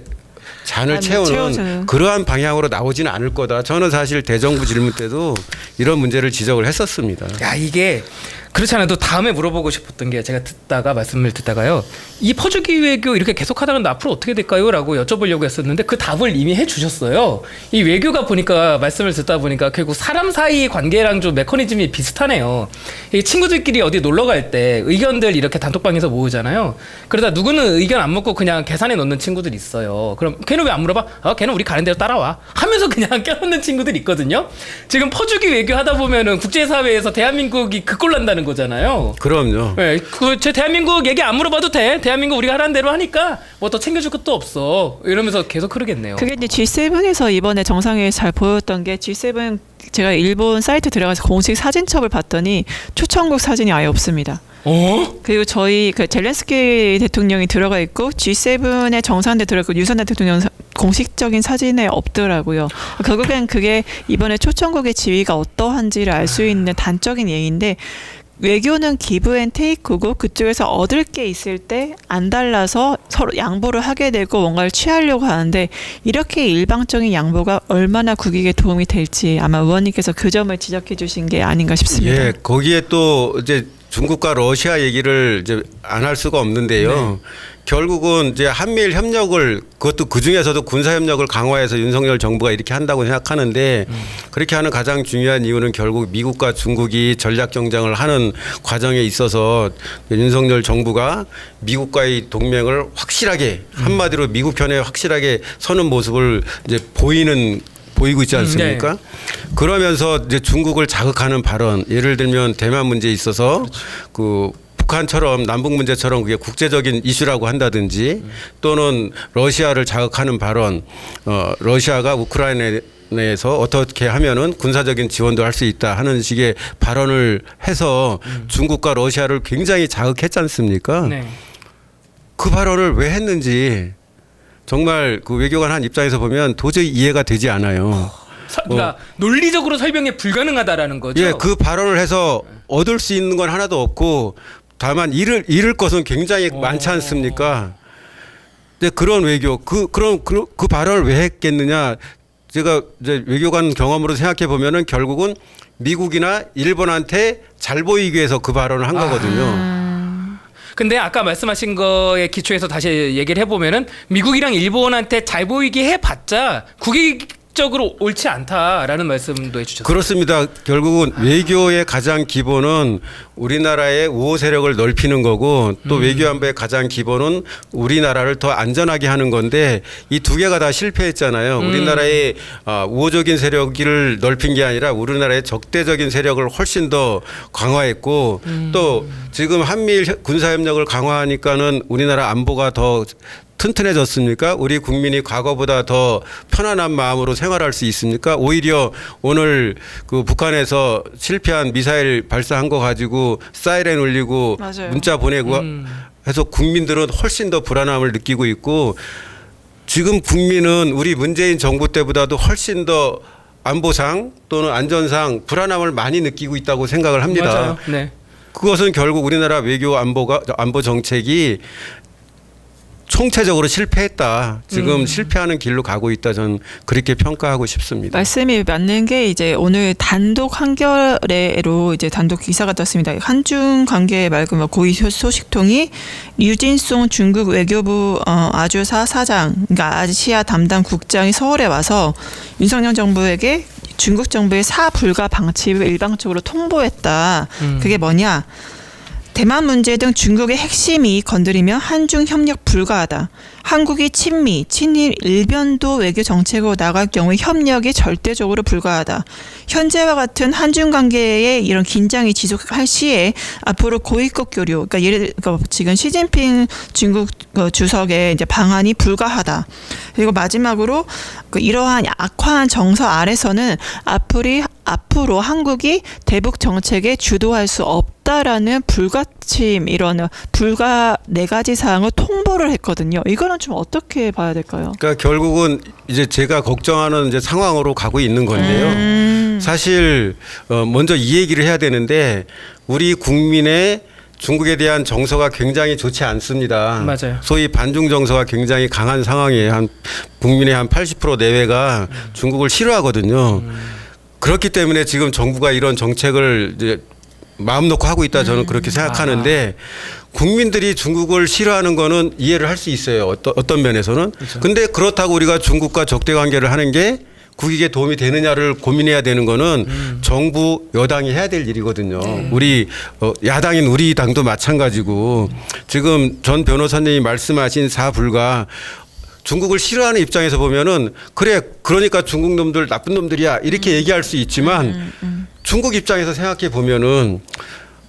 잔을 채워주는. 채우는 그러한 방향으로 나오지는 않을 거다. 저는 사실 대정부 질문 때도 이런 문제를 지적을 했었습니다. 야, 이게 그렇지 않아도 다음에 물어보고 싶었던 게 제가 말씀을 듣다가요. 이 퍼주기 외교 이렇게 계속 하다가 앞으로 어떻게 될까요? 라고 여쭤보려고 했었는데 그 답을 이미 해주셨어요. 이 외교가 보니까 말씀을 듣다 보니까 결국 사람 사이 관계랑 좀 메커니즘이 비슷하네요. 이 친구들끼리 어디 놀러 갈 때 의견들 이렇게 단톡방에서 모으잖아요. 그러다 누구는 의견 안 묻고 그냥 계산해 놓는 친구들 있어요. 그럼 걔는 왜 안 물어봐? 걔는 우리 가는 대로 따라와. 하면서 그냥 껴놓는 친구들 있거든요. 지금 퍼주기 외교 하다 보면은 국제사회에서 대한민국이 그꼴 난다는 거잖아요. 그럼요. 네, 제 대한민국 얘기 안 물어봐도 돼. 대한민국 우리가 하라는 대로 하니까 뭐 더 챙겨줄 것도 없어. 이러면서 계속 흐르겠네요. 그게 이제 G7에서 이번에 정상회의에서 잘 보였던 게 G7 제가 일본 사이트 들어가서 공식 사진첩을 봤더니 초청국 사진이 아예 없습니다. 그리고 저희 그 젤렌스키 대통령이 들어가 있고 G7의 정상대 들어가 있고 유선 대통령 공식적인 사진에 없더라고요. 결국엔 그게 이번에 초청국의 지위가 어떠한지를 알 수 있는 단적인 예인데 외교는 기브 앤 테이크고 그쪽에서 얻을 게 있을 때 안 달라서 서로 양보를 하게 되고 뭔가를 취하려고 하는데 이렇게 일방적인 양보가 얼마나 국익에 도움이 될지 아마 의원님께서 그 점을 지적해 주신 게 아닌가 싶습니다. 예, 거기에 또 이제 중국과 러시아 얘기를 이제 안 할 수가 없는데요. 네. 결국은 이제 한미일 협력을 그것도 그 중에서도 군사 협력을 강화해서 윤석열 정부가 이렇게 한다고 생각하는데 그렇게 하는 가장 중요한 이유는 결국 미국과 중국이 전략 경쟁을 하는 과정에 있어서 윤석열 정부가 미국과의 동맹을 확실하게 한마디로 미국 편에 확실하게 서는 모습을 이제 보이고 있지 않습니까? 네. 그러면서 이제 중국을 자극하는 발언, 예를 들면 대만 문제에 있어서 그렇죠. 그 북한처럼 남북 문제처럼 그게 국제적인 이슈라고 한다든지 또는 러시아를 자극하는 발언, 러시아가 우크라이나에서 어떻게 하면은 군사적인 지원도 할 수 있다 하는 식의 발언을 해서 중국과 러시아를 굉장히 자극했지 않습니까? 네. 그 발언을 왜 했는지 정말 그 외교관 한 입장에서 보면 도저히 이해가 되지 않아요. 그러니까 논리적으로 설명이 불가능하다라는 거죠. 예, 그 발언을 해서 얻을 수 있는 건 하나도 없고 다만 잃을 것은 굉장히 많지 않습니까? 근데 그런 외교, 그 발언을 왜 했겠느냐? 제가 이제 외교관 경험으로 생각해 보면은 결국은 미국이나 일본한테 잘 보이기 위해서 그 발언을 한 거거든요. 근데 아까 말씀하신 거에 기초해서 다시 얘기를 해보면은 미국이랑 일본한테 잘 보이게 해봤자 국익적으로 옳지 않다라는 말씀도 해주셨어요. 그렇습니다. 결국은 외교의 가장 기본은 우리나라의 우호 세력을 넓히는 거고 또 외교안보의 가장 기본은 우리나라를 더 안전하게 하는 건데 이 두 개가 다 실패했잖아요. 우리나라의 우호적인 세력을 넓힌 게 아니라 우리나라의 적대적인 세력을 훨씬 더 강화했고 또 지금 한미일 군사협력을 강화하니까는 우리나라 안보가 더 튼튼해졌습니까? 우리 국민이 과거보다 더 편안한 마음으로 생활할 수 있습니까? 오히려 오늘 그 북한에서 실패한 미사일 발사한 거 가지고 사이렌 울리고 맞아요. 문자 보내고 해서 국민들은 훨씬 더 불안함을 느끼고 있고 지금 국민은 우리 문재인 정부 때보다도 훨씬 더 안보상 또는 안전상 불안함을 많이 느끼고 있다고 생각을 합니다. 맞아요. 네. 그것은 결국 우리나라 외교 안보 정책이 총체적으로 실패했다. 지금 실패하는 길로 가고 있다. 저는 그렇게 평가하고 싶습니다. 말씀이 맞는 게 이제 오늘 단독 한겨레로 이제 단독 기사가 떴습니다. 한중 관계 말고 뭐 고위 소식통이 류진송 중국 외교부 아주사 사장, 그러니까 아시아 담당 국장이 서울에 와서 윤석열 정부에게 중국 정부의 사불가 방침을 일방적으로 통보했다. 그게 뭐냐? 대만 문제 등 중국의 핵심이 건드리면 한중 협력 불가하다. 한국이 친미, 친일 일변도 외교 정책으로 나갈 경우에 협력이 절대적으로 불가하다. 현재와 같은 한중 관계의 이런 긴장이 지속할 시에 앞으로 고위급 교류, 그러니까 예를 들어 지금 시진핑 중국 주석의 이제 방안이 불가하다. 그리고 마지막으로 이러한 악화한 정서 아래서는 앞으로 한국이 대북 정책에 주도할 수 없다라는 불가침 이런 불가 4가지 사항을 통보를 했거든요. 이거는 좀 어떻게 봐야 될까요? 그러니까 결국은 이제 제가 걱정하는 이제 상황으로 가고 있는 건데요. 사실 먼저 이 얘기를 해야 되는데 우리 국민의 중국에 대한 정서가 굉장히 좋지 않습니다. 맞아요. 소위 반중 정서가 굉장히 강한 상황이에요. 한 국민의 한 80% 내외가 중국을 싫어하거든요. 그렇기 때문에 지금 정부가 이런 정책을 이제 마음 놓고 하고 있다 저는 그렇게 생각하는데 국민들이 중국을 싫어하는 거는 이해를 할 수 있어요. 어떤 면에서는. 그렇죠. 근데 그렇다고 우리가 중국과 적대 관계를 하는 게 국익에 도움이 되느냐를 고민해야 되는 거는 정부 여당이 해야 될 일이거든요. 우리 야당인 우리 당도 마찬가지고 지금 전 변호사님이 말씀하신 사불가 중국을 싫어하는 입장에서 보면은 그래 그러니까 중국 놈들 나쁜 놈들이야 이렇게 얘기할 수 있지만 중국 입장에서 생각해 보면은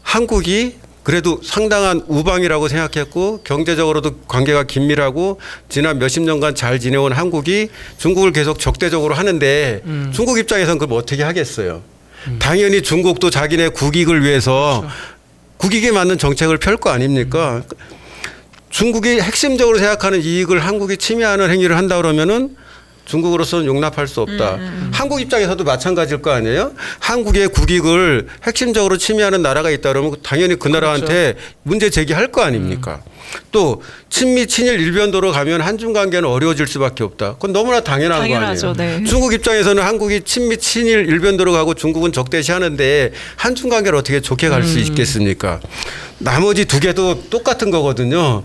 한국이 그래도 상당한 우방이라고 생각했고 경제적으로도 관계가 긴밀하고 지난 몇십 년간 잘 지내온 한국이 중국을 계속 적대적으로 하는데 중국 입장에서는 그럼 어떻게 하겠어요. 당연히 중국도 자기네 국익을 위해서 그렇죠. 국익에 맞는 정책을 펼 거 아닙니까. 중국이 핵심적으로 생각하는 이익을 한국이 침해하는 행위를 한다 그러면은 중국으로서는 용납할 수 없다. 한국 입장에서도 마찬가지일 거 아니에요? 한국의 국익을 핵심적으로 침해하는 나라가 있다 그러면 당연히 그 나라한테 문제 제기할 거 아닙니까? 또 친미 친일 일변도로 가면 한중 관계는 어려워질 수밖에 없다. 그건 너무나 당연한 당연하죠. 거 아니에요? 네. 중국 입장에서는 한국이 친미 친일 일변도로 가고 중국은 적대시하는데 한중 관계를 어떻게 좋게 갈 수 있겠습니까? 나머지 두 개도 똑같은 거거든요.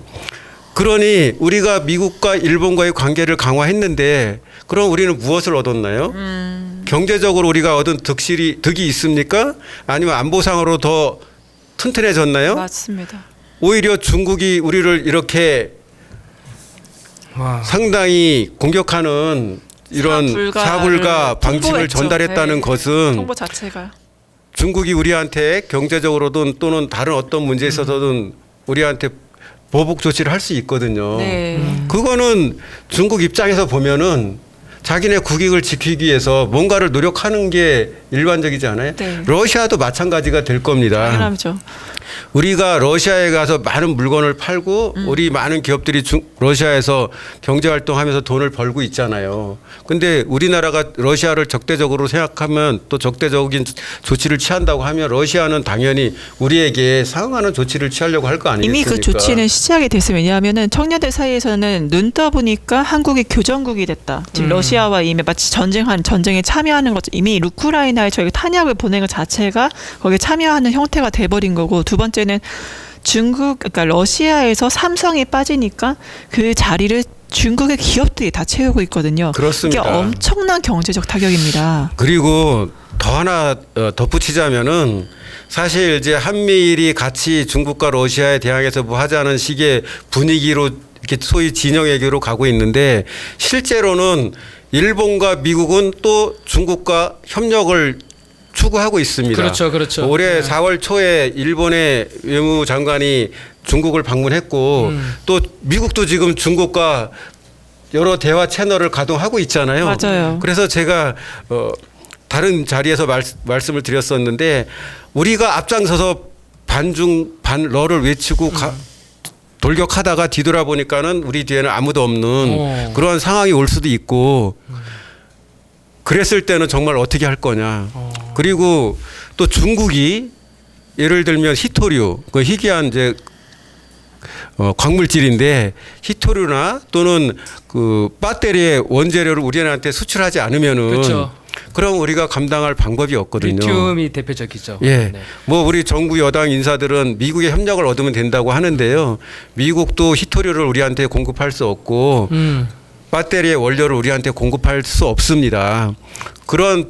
그러니 우리가 미국과 일본과의 관계를 강화했는데 그럼 우리는 무엇을 얻었나요? 경제적으로 우리가 얻은 득이 있습니까? 아니면 안보상으로 더 튼튼해졌나요? 맞습니다. 오히려 중국이 우리를 이렇게 와. 상당히 공격하는 이런 사불가 방침을 통보했죠. 전달했다는 네. 것은 정보 자체가 중국이 우리한테 경제적으로든 또는 다른 어떤 문제에 있어서든 우리한테 보복 조치를 할 수 있거든요. 네. 그거는 중국 입장에서 보면은 자기네 국익을 지키기 위해서 뭔가를 노력하는 게 일반적이지 않아요? 네. 러시아도 마찬가지가 될 겁니다. 당연하죠. 우리가 러시아에 가서 많은 물건을 팔고 우리 많은 기업들이 러시아에서 경제 활동하면서 돈을 벌고 있잖아요. 근데 우리나라가 러시아를 적대적으로 생각하면 또 적대적인 조치를 취한다고 하면 러시아는 당연히 우리에게 상응하는 조치를 취하려고 할 거 아니겠습니까? 이미 그 조치는 시작이 됐어요. 왜냐하면은 청년들 사이에서는 눈 떠보니까 한국이 교전국이 됐다. 지금 러시아와 이미 마치 전쟁에 참여하는 것 이미 우크라이나에 저희가 탄약을 보내는 것 자체가 거기에 참여하는 형태가 돼버린 거고 두 번째는 그러니까 러시아에서 삼성이 빠지니까 그 자리를 중국의 기업들이 다 채우고 있거든요. 그렇습니다. 이게 엄청난 경제적 타격입니다. 그리고 더 하나 덧붙이자면은 사실 이제 한미일이 같이 중국과 러시아에 대항해서 뭐 하자는 식의 분위기로 이렇게 소위 진영 외교로 가고 있는데 실제로는 일본과 미국은 또 중국과 협력을 추구하고 있습니다. 그렇죠, 그렇죠. 올해 4월 초에 일본의 외무장관이 중국을 방문했고 또 미국도 지금 중국과 여러 대화 채널을 가동하고 있잖아요. 맞아요. 그래서 제가 다른 자리에서 말씀을 드렸었는데 우리가 앞장서서 반중 반러를 외치고 돌격하다가 뒤돌아보니까는 우리 뒤에는 아무도 없는 그러한 상황이 올 수도 있고 그랬을 때는 정말 어떻게 할 거냐. 그리고 또 중국이 예를 들면 히토류, 그 희귀한 이제 광물질인데 히토류나 또는 그 배터리의 원재료를 우리한테 수출하지 않으면은 그렇죠. 그럼 우리가 감당할 방법이 없거든요. 리튬이 대표적이죠. 예. 네. 뭐 우리 정부 여당 인사들은 미국의 협력을 얻으면 된다고 하는데요. 미국도 히토류를 우리한테 공급할 수 없고 배터리의 원료를 우리한테 공급할 수 없습니다. 그런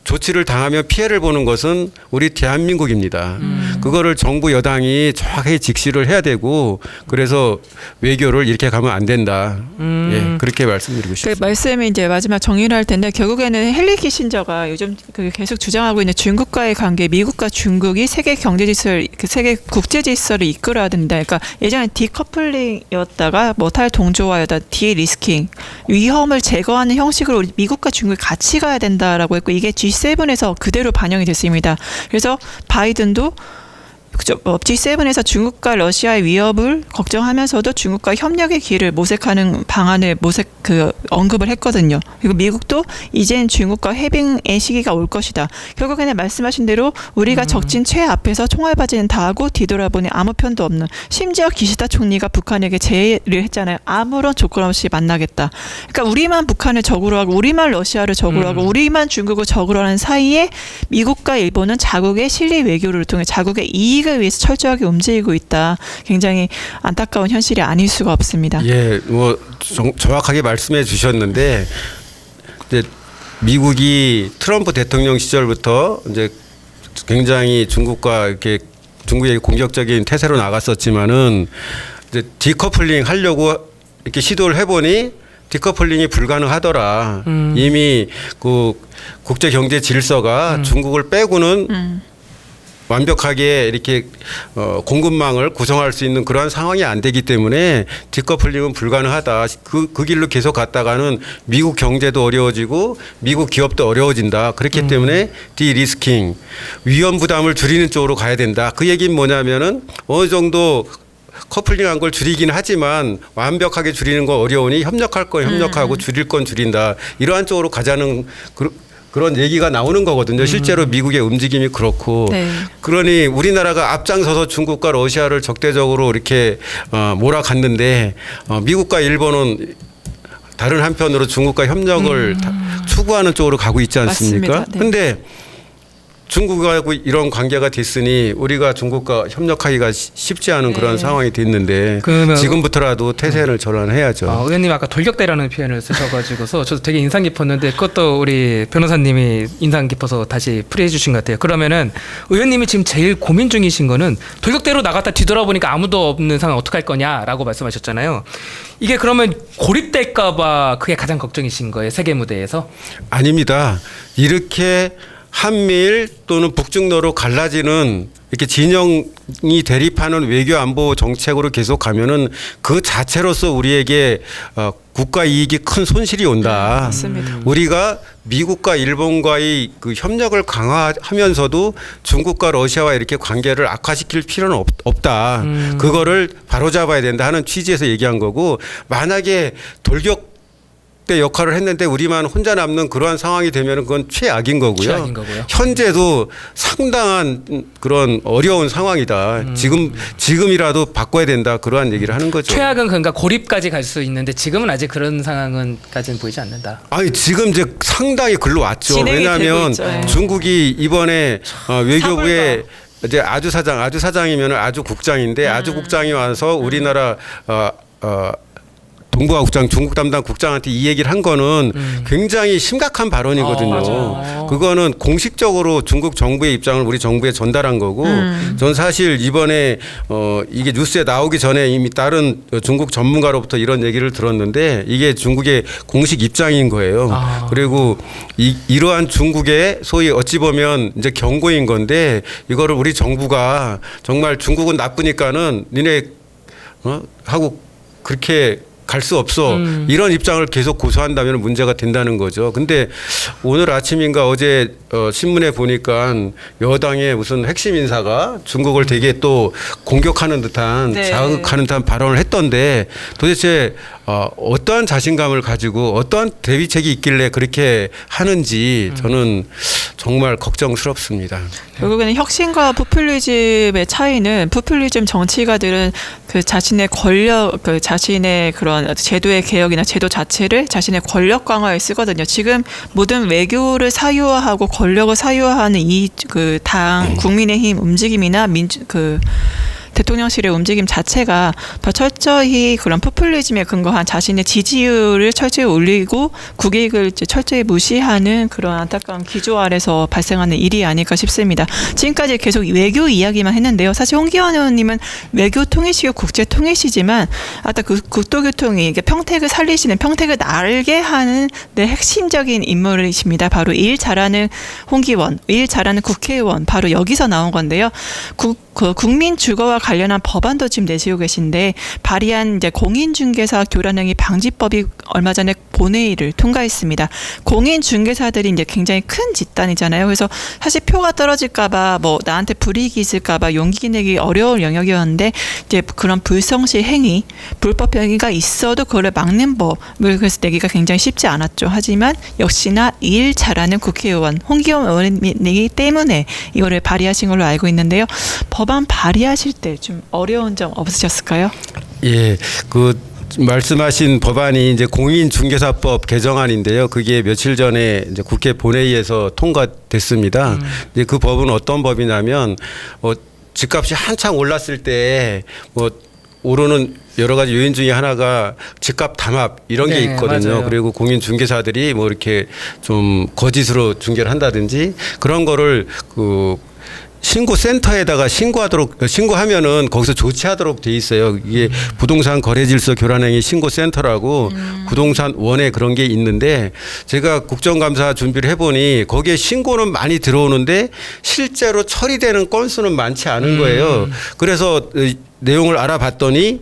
조치를 당하면 피해를 보는 것은 우리 대한민국입니다. 그거를 정부 여당이 정확하게 직시를 해야 되고 그래서 외교를 이렇게 가면 안 된다. 예, 그렇게 말씀드리고 싶습니다. 그 말씀이 이제 마지막 정리를 할 텐데 결국에는 헨리 키신저가 요즘 계속 주장하고 있는 중국과의 관계, 미국과 중국이 세계 경제 질서를, 세계 국제 질서를 이끌어야 된다. 그러니까 예전에 디커플링이었다가 뭐 탈동조화였다, 디리스킹, 위험을 제거하는 형식으로 우리 미국과 중국이 같이 가야 된다라고 했고 이게 G7에서 그대로 반영이 됐습니다. 그래서 바이든도 G7에서 중국과 러시아의 위협을 걱정하면서도 중국과 협력의 길을 모색하는 방안을 언급을 했거든요. 그리고 미국도 이젠 중국과 해빙의 시기가 올 것이다. 결국에는 말씀하신 대로 우리가 적진 최 앞에서 총알바지는 다 하고 뒤돌아보니 아무 편도 없는, 심지어 기시다 총리가 북한에게 제의를 했잖아요. 아무런 조건 없이 만나겠다. 그러니까 우리만 북한을 적으로 하고 우리만 러시아를 적으로 하고 우리만 중국을 적으로 하는 사이에 미국과 일본은 자국의 실리 외교를 통해 자국의 이익을 위해서 철저하게 움직이고 있다. 굉장히 안타까운 현실이 아닐 수가 없습니다. 예, 뭐 정확하게 말씀해 주셨는데 이제 미국이 트럼프 대통령 시절부터 이제 굉장히 중국과 이렇게 중국의 공격적인 태세로 나갔었지만은 이제 디커플링 하려고 이렇게 시도를 해보니 디커플링이 불가능하더라. 이미 그 국제 경제 질서가 중국을 빼고는 완벽하게 이렇게 공급망을 구성할 수 있는 그러한 상황이 안 되기 때문에 디커플링은 불가능하다. 그 길로 계속 갔다가는 미국 경제도 어려워지고 미국 기업도 어려워진다. 그렇기 때문에 디리스킹, 위험 부담을 줄이는 쪽으로 가야 된다. 그 얘기는 뭐냐면은 어느 정도 커플링한 걸 줄이긴 하지만 완벽하게 줄이는 건 어려우니 협력할 건 협력하고 줄일 건 줄인다. 이러한 쪽으로 가자는 그런 얘기가 나오는 거거든요. 실제로 미국의 움직임이 그렇고. 네. 그러니 우리나라가 앞장서서 중국과 러시아를 적대적으로 이렇게 몰아갔는데 미국과 일본은 다른 한편으로 중국과 협력을 추구하는 쪽으로 가고 있지 않습니까? 맞습니다. 네. 근데 중국하고 이런 관계가 됐으니 우리가 중국과 협력하기가 쉽지 않은 그런 상황이 됐는데 지금부터라도 태세를 전환해야죠. 의원님 아까 돌격대라는 표현을 쓰셔가지고서 저도 되게 인상 깊었는데 그것도 우리 변호사님이 인상 깊어서 다시 풀이해 주신 것 같아요. 그러면은 의원님이 지금 제일 고민 중이신 거는 돌격대로 나갔다 뒤돌아보니까 아무도 없는 상황 어떡할 거냐라고 말씀하셨잖아요. 이게 그러면 고립될까 봐 그게 가장 걱정이신 거예요, 세계 무대에서? 아닙니다. 이렇게 한미일 또는 북중로로 갈라지는 이렇게 진영이 대립하는 외교 안보 정책으로 계속 가면은 그 자체로서 우리에게 국가 이익이 큰 손실이 온다. 맞습니다. 우리가 미국과 일본과의 그 협력을 강화하면서도 중국과 러시아와 이렇게 관계를 악화시킬 필요는 없다. 그거를 바로잡아야 된다 하는 취지에서 얘기한 거고, 만약에 돌격 때 역할을 했는데 우리만 혼자 남는 그러한 상황이 되면 그건 최악인 거고요. 최악인 거고요. 현재도 상당한 그런 어려운 상황이다. 지금이라도 바꿔야 된다. 그러한 얘기를 하는 거죠. 최악은 그러니까 고립까지 갈 수 있는데 지금은 아직 그런 상황은까지는 보이지 않는다. 아니 지금 이제 상당히 글로 왔죠. 진행이 왜냐하면 되고 있죠. 중국이 이번에 외교부에 이제 아주사장이면 아주국장인데 아주국장이 와서 우리나라 동부국장 중국 담당 국장한테 이 얘기를 한 거는 굉장히 심각한 발언이거든요. 맞아요. 그거는 공식적으로 중국 정부의 입장을 우리 정부에 전달한 거고, 전 사실 이번에 이게 뉴스에 나오기 전에 이미 다른 중국 전문가로부터 이런 얘기를 들었는데 이게 중국의 공식 입장인 거예요. 그리고 이러한 중국의 소위 어찌 보면 이제 경고인 건데, 이거를 우리 정부가 정말 중국은 나쁘니까는 니네 하고 그렇게 갈 수 없어. 이런 입장을 계속 고수한다면 문제가 된다는 거죠. 근데 오늘 아침인가 어제 신문에 보니까 여당의 무슨 핵심 인사가 중국을 되게 또 공격하는 듯한 네. 자극하는 듯한 발언을 했던데, 도대체 어떠한 자신감을 가지고 어떠한 대비책이 있길래 그렇게 하는지 저는 정말 걱정스럽습니다. 결국에는 혁신과 포퓰리즘의 차이는, 포퓰리즘 정치가들은 그 자신의 권력, 그 자신의 그런 제도의 개혁이나 제도 자체를 자신의 권력 강화에 쓰거든요. 지금 모든 외교를 사유화하고 권력을 사유화하는 이 그 당 국민의힘 움직임이나 대통령실의 움직임 자체가 더 철저히 그런 포퓰리즘에 근거한 자신의 지지율을 철저히 올리고 국익을 철저히 무시하는 그런 안타까운 기조 아래서 발생하는 일이 아닐까 싶습니다. 지금까지 계속 외교 이야기만 했는데요. 사실 홍기환 의원님은 외교 통일시고 국제 통일시지만 아까 그 국토교통이 이게 평택을 살리시는, 평택을 날게 하는 핵심적인 인물이십니다. 바로 일 잘하는 홍기원, 일 잘하는 국회의원, 바로 여기서 나온 건데요. 국민 주거와 관련한 법안도 지금 내세우고 계신데, 발의한 이제 공인중개사 교란행위 방지법이 얼마 전에 본회의를 통과했습니다. 공인중개사들이 이제 굉장히 큰 집단이잖아요. 그래서 사실 표가 떨어질까봐 뭐 나한테 불이익이 있을까봐 용기 내기 어려운 영역이었는데 이제 그런 불성실 행위, 불법 행위가 있어도 그걸 막는 법을 그래서 내기가 굉장히 쉽지 않았죠. 하지만 역시나 일 잘하는 국회의원 홍기영 의원이기 때문에 이거를 발의하신 걸로 알고 있는데요. 법안 발의하실 때 좀 어려운 점 없으셨을까요? 예, 그 말씀하신 법안이 이제 공인중개사법 개정안인데요. 그게 며칠 전에 이제 국회 본회의에서 통과됐습니다. 이제 그 법은 어떤 법이냐면 집값이 한창 올랐을 때 오르는 여러 가지 요인 중에 하나가 집값 담합 이런 게 네, 있거든요. 맞아요. 그리고 공인중개사들이 뭐 이렇게 좀 거짓으로 중개를 한다든지 그런 거를 신고센터에다가 신고하면은 거기서 조치하도록 돼 있어요. 이게 부동산 거래질서 교란행위 신고센터라고 부동산 원에 그런 게 있는데 제가 국정감사 준비를 해보니 거기에 신고는 많이 들어오는데 실제로 처리되는 건수는 많지 않은 거예요. 그래서 내용을 알아봤더니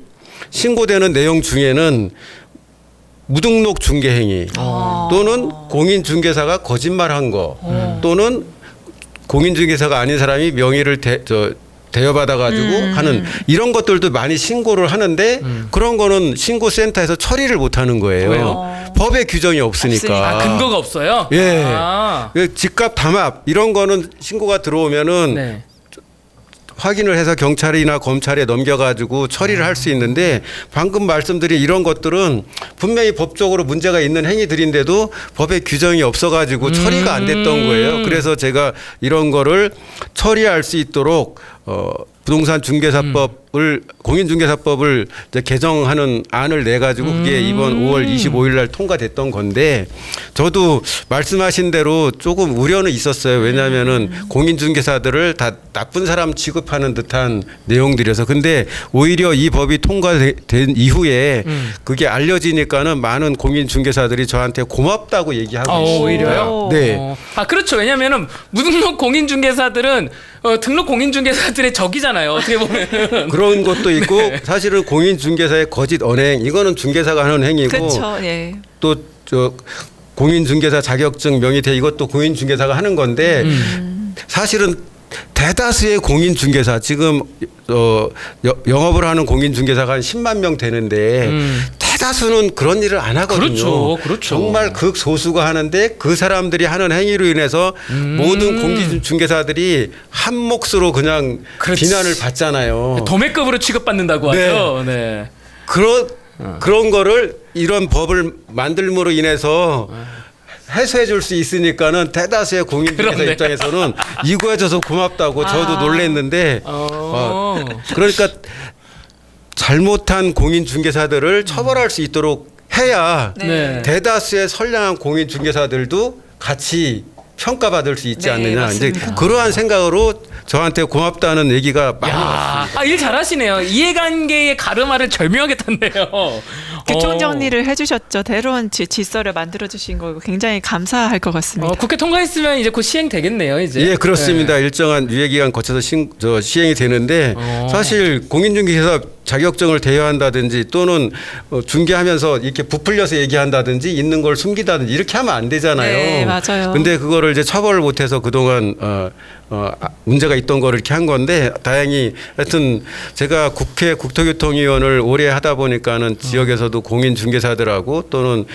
신고되는 내용 중에는 무등록 중개행위 또는 공인중개사가 거짓말한 거 또는 공인중개사가 아닌 사람이 명의를 대여받아가지고 하는 이런 것들도 많이 신고를 하는데 그런 거는 신고센터에서 처리를 못하는 거예요. 왜요? 법에 규정이 없으니까. 근거가 없어요? 예. 아. 집값 담합 이런 거는 신고가 들어오면은 네. 확인을 해서 경찰이나 검찰에 넘겨가지고 처리를 할 수 있는데 방금 말씀드린 이런 것들은 분명히 법적으로 문제가 있는 행위들인데도 법에 규정이 없어가지고 처리가 안 됐던 거예요. 그래서 제가 이런 거를 처리할 수 있도록 부동산 중개사법을 공인중개사법을 이제 개정하는 안을 내 가지고 그게 이번 5월 25일 날 통과됐던 건데 저도 말씀하신 대로 조금 우려는 있었어요. 왜냐하면은 공인중개사들을 다 나쁜 사람 취급하는 듯한 내용들이어서 근데 오히려 이 법이 통과된 이후에 그게 알려지니까는 많은 공인중개사들이 저한테 고맙다고 얘기하고 있습니다. 오히려요? 네. 그렇죠. 왜냐면은 무등록 공인중개사들은 등록 공인중개사들의 적이잖아요. 어떻게 보면. 그런 것도 있고 사실은 공인중개사의 거짓 언행 이거는 중개사가 하는 행위고 그렇죠. 예. 또 공인중개사 자격증 명의대 이것도 공인중개사가 하는 건데 사실은 대다수의 공인중개사 지금 영업을 하는 공인중개사가 한 10만 명 되는데 대다수는 그런 일을 안 하거든요. 그렇죠. 그렇죠. 정말 극소수가 하는데 그 사람들이 하는 행위로 인해서 모든 공인중개사들이 한 몫으로 그냥 그렇지. 비난을 받잖아요. 도매급으로 취급받는다고 하죠. 네. 그런 거를 이런 법을 만들므로 인해서 해소해 줄 수 있으니까는 대다수의 공인중개사 그렇네. 입장에서는 이구해줘서 고맙다고 저도 놀랬는데 그러니까 잘못한 공인중개사들을 처벌할 수 있도록 해야 네. 대다수의 선량한 공인중개사들도 같이 평가받을 수 있지 네, 않느냐 이제 맞습니다. 그러한 생각으로 저한테 고맙다는 얘기가 많이 왔습니다. 일 잘하시네요. 이해관계의 가르마를 절묘하게 탔네요. 교통 정리를 해주셨죠. 대로원 질서를 만들어 주신 거 굉장히 감사할 것 같습니다. 국회 통과했으면 이제 곧 시행되겠네요. 이제. 예, 그렇습니다. 일정한 유예 기간 거쳐서 시행이 되는데 사실 공인중개사 자격증을 대여한다든지 또는 중개하면서 이렇게 부풀려서 얘기한다든지 있는 걸 숨기다든지 이렇게 하면 안 되잖아요. 네, 맞아요. 근데 그거를 이제 처벌을 못해서 그동안 문제가 있던 거를 이렇게 한 건데 다행히 하여튼 제가 국회 국토교통위원을 오래 하다 보니까는 지역에서도 공인중개사들하고 또는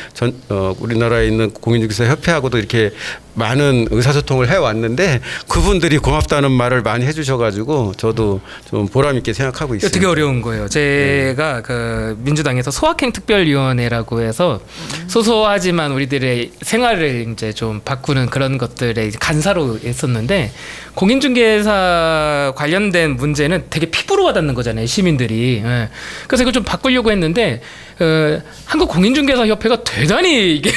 우리나라에 있는 공인중개사 협회하고도 이렇게 많은 의사소통을 해왔는데 그분들이 고맙다는 말을 많이 해주셔가지고 저도 좀 보람 있게 생각하고 있습니다. 되게 어려운 거예요. 제가 그 민주당에서 소확행 특별위원회라고 해서 소소하지만 우리들의 생활을 이제 좀 바꾸는 그런 것들에 간사로 했었는데 공인중개사 관련된 문제는 되게 피부로 와닿는 거잖아요, 시민들이. 예. 그래서 이걸 좀 바꾸려고 했는데 한국 공인중개사 협회가 대단히 이게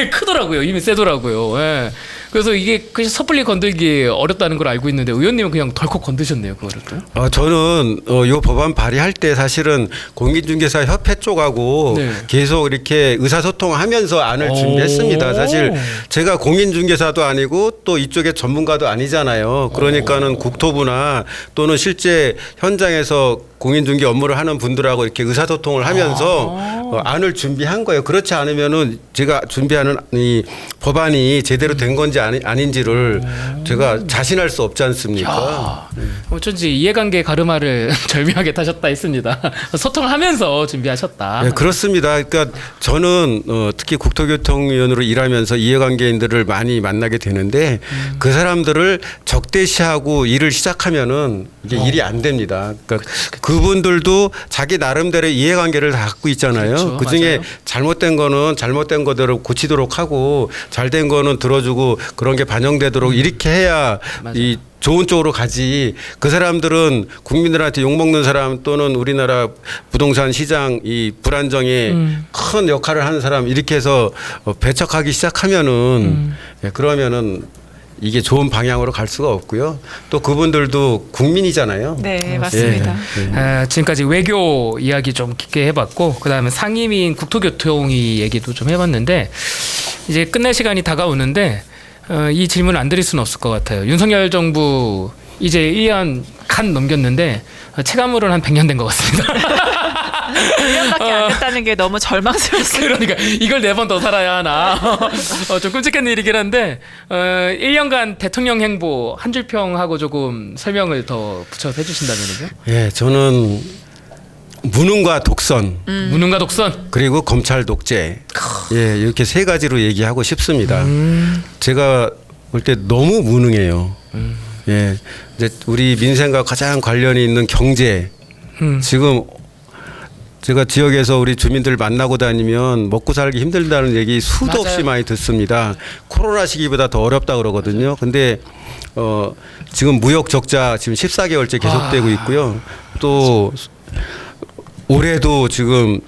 크더라고요, 힘이 세더라고요. 예. 그래서 이게 그냥 섣불리 건들기 어렵다는 걸 알고 있는데 의원님은 그냥 덜컥 건드셨네요, 그거를 또. 저는 이 법안 발의할 때 사실은 공인중개사 협회 쪽하고 네. 계속 이렇게 의사소통하면서 안을 준비했습니다. 사실 제가 공인중개사도 아니고 또 이쪽에 전문가도 아니잖아요. 그러니까는 국토부나 또는 실제 현장에서 공인중개 업무를 하는 분들하고 이렇게 의사소통을 하면서 안을 준비한 거예요. 그렇지 않으면은 제가 준비하는 이 법안이 제대로 된 건지 아닌지를 제가 자신할 수 없지 않습니까? 어쩐지 이해관계 가르마를 절묘하게 타셨다 했습니다. 소통하면서 준비하셨다. 네, 그렇습니다. 그러니까 저는 특히 국토교통위원으로 일하면서 이해관계인들을 많이 만나게 되는데 그 사람들을 적대시하고 일을 시작하면은 이게 일이 안 됩니다. 그러니까 그분들도 자기 나름대로 이해관계를 다 갖고 있잖아요. 그렇죠. 그중에 맞아요. 잘못된 거는 잘못된 거대로 고치도록 하고 잘된 거는 들어주고 그런 게 반영되도록 이렇게 해야 맞아요. 이 좋은 쪽으로 가지. 그 사람들은 국민들한테 욕먹는 사람 또는 우리나라 부동산 시장 이 불안정에 큰 역할을 하는 사람 이렇게 해서 배척하기 시작하면은 예, 그러면은 이게 좋은 방향으로 갈 수가 없고요. 또 그분들도 국민이잖아요. 네, 맞습니다. 예. 지금까지 외교 이야기 좀 깊게 해봤고 그다음에 상임위인 국토교통위 얘기도 좀 해봤는데 이제 끝낼 시간이 다가오는데 이 질문을 안 드릴 수는 없을 것 같아요. 윤석열 정부 이제 1년 간 넘겼는데 체감으로는 한 100년 된 것 같습니다. 1년밖에 안 됐다는 게 너무 절망스럽습니다. 그러니까 이걸 4번 더 살아야 하나. 좀 끔찍한 일이긴 한데 1년간 대통령 행보 한 줄 평하고 조금 설명을 더 붙여서 해주신다면요. 예, 저는 무능과 독선 무능과 독선. 그리고 검찰 독재 예, 이렇게 세 가지로 얘기하고 싶습니다. 제가 볼 때 너무 무능해요. 예, 이제 우리 민생과 가장 관련이 있는 경제 지금 제가 지역에서 우리 주민들 만나고 다니면 먹고 살기 힘들다는 얘기 수도 맞아요. 없이 많이 듣습니다. 코로나 시기보다 더 어렵다 그러거든요. 근데 지금 무역 적자 지금 14개월째 계속되고 있고요. 또 올해도 지금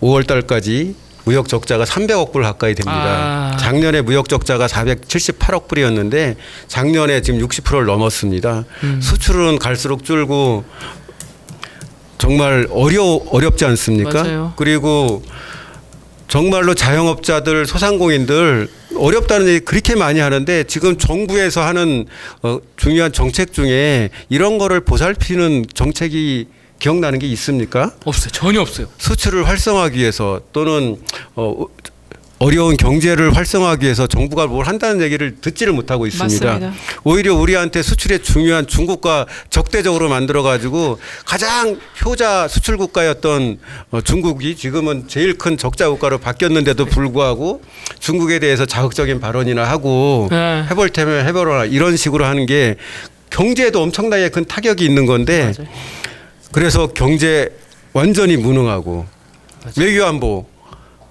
5월 달까지 무역 적자가 300억 불 가까이 됩니다. 작년에 무역 적자가 478억 불이었는데 작년에 지금 60%를 넘었습니다. 수출은 갈수록 줄고 정말 어렵지 않습니까? 맞아요. 그리고 정말로 자영업자들 소상공인들 어렵다는 얘기 그렇게 많이 하는데 지금 정부에서 하는 중요한 정책 중에 이런 거를 보살피는 정책이 기억나는 게 있습니까? 없어요. 전혀 없어요. 수출을 활성화하기 위해서 또는 어려운 경제를 활성화하기 위해서 정부가 뭘 한다는 얘기를 듣지를 못하고 있습니다. 맞습니다. 오히려 우리한테 수출에 중요한 중국과 적대적으로 만들어가지고 가장 효자 수출 국가였던 중국이 지금은 제일 큰 적자 국가로 바뀌었는데도 불구하고 중국에 대해서 자극적인 발언이나 하고 네. 해볼 테면 해보라 이런 식으로 하는 게 경제에도 엄청나게 큰 타격이 있는 건데 맞아요. 그래서 경제 완전히 무능하고 외교안보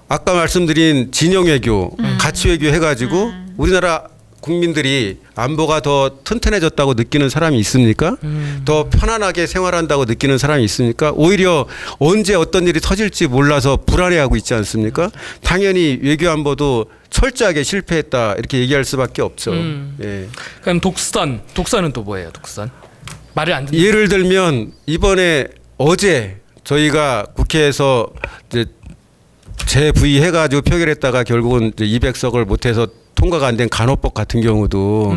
아까 말씀드린 진영 외교, 가치 외교 해가지고 우리나라 국민들이 안보가 더 튼튼해졌다고 느끼는 사람이 있습니까? 더 편안하게 생활한다고 느끼는 사람이 있습니까? 오히려 언제 어떤 일이 터질지 몰라서 불안해하고 있지 않습니까? 당연히 외교안보도 철저하게 실패했다 이렇게 얘기할 수밖에 없죠. 예. 그럼 독선은 또 뭐예요? 독선 말을 안 듣는. 예를 들면 이번에 어제 저희가 국회에서 이제 재부의해가지고 표결했다가 결국은 이제 200석을 못해서 통과가 안 된 간호법 같은 경우도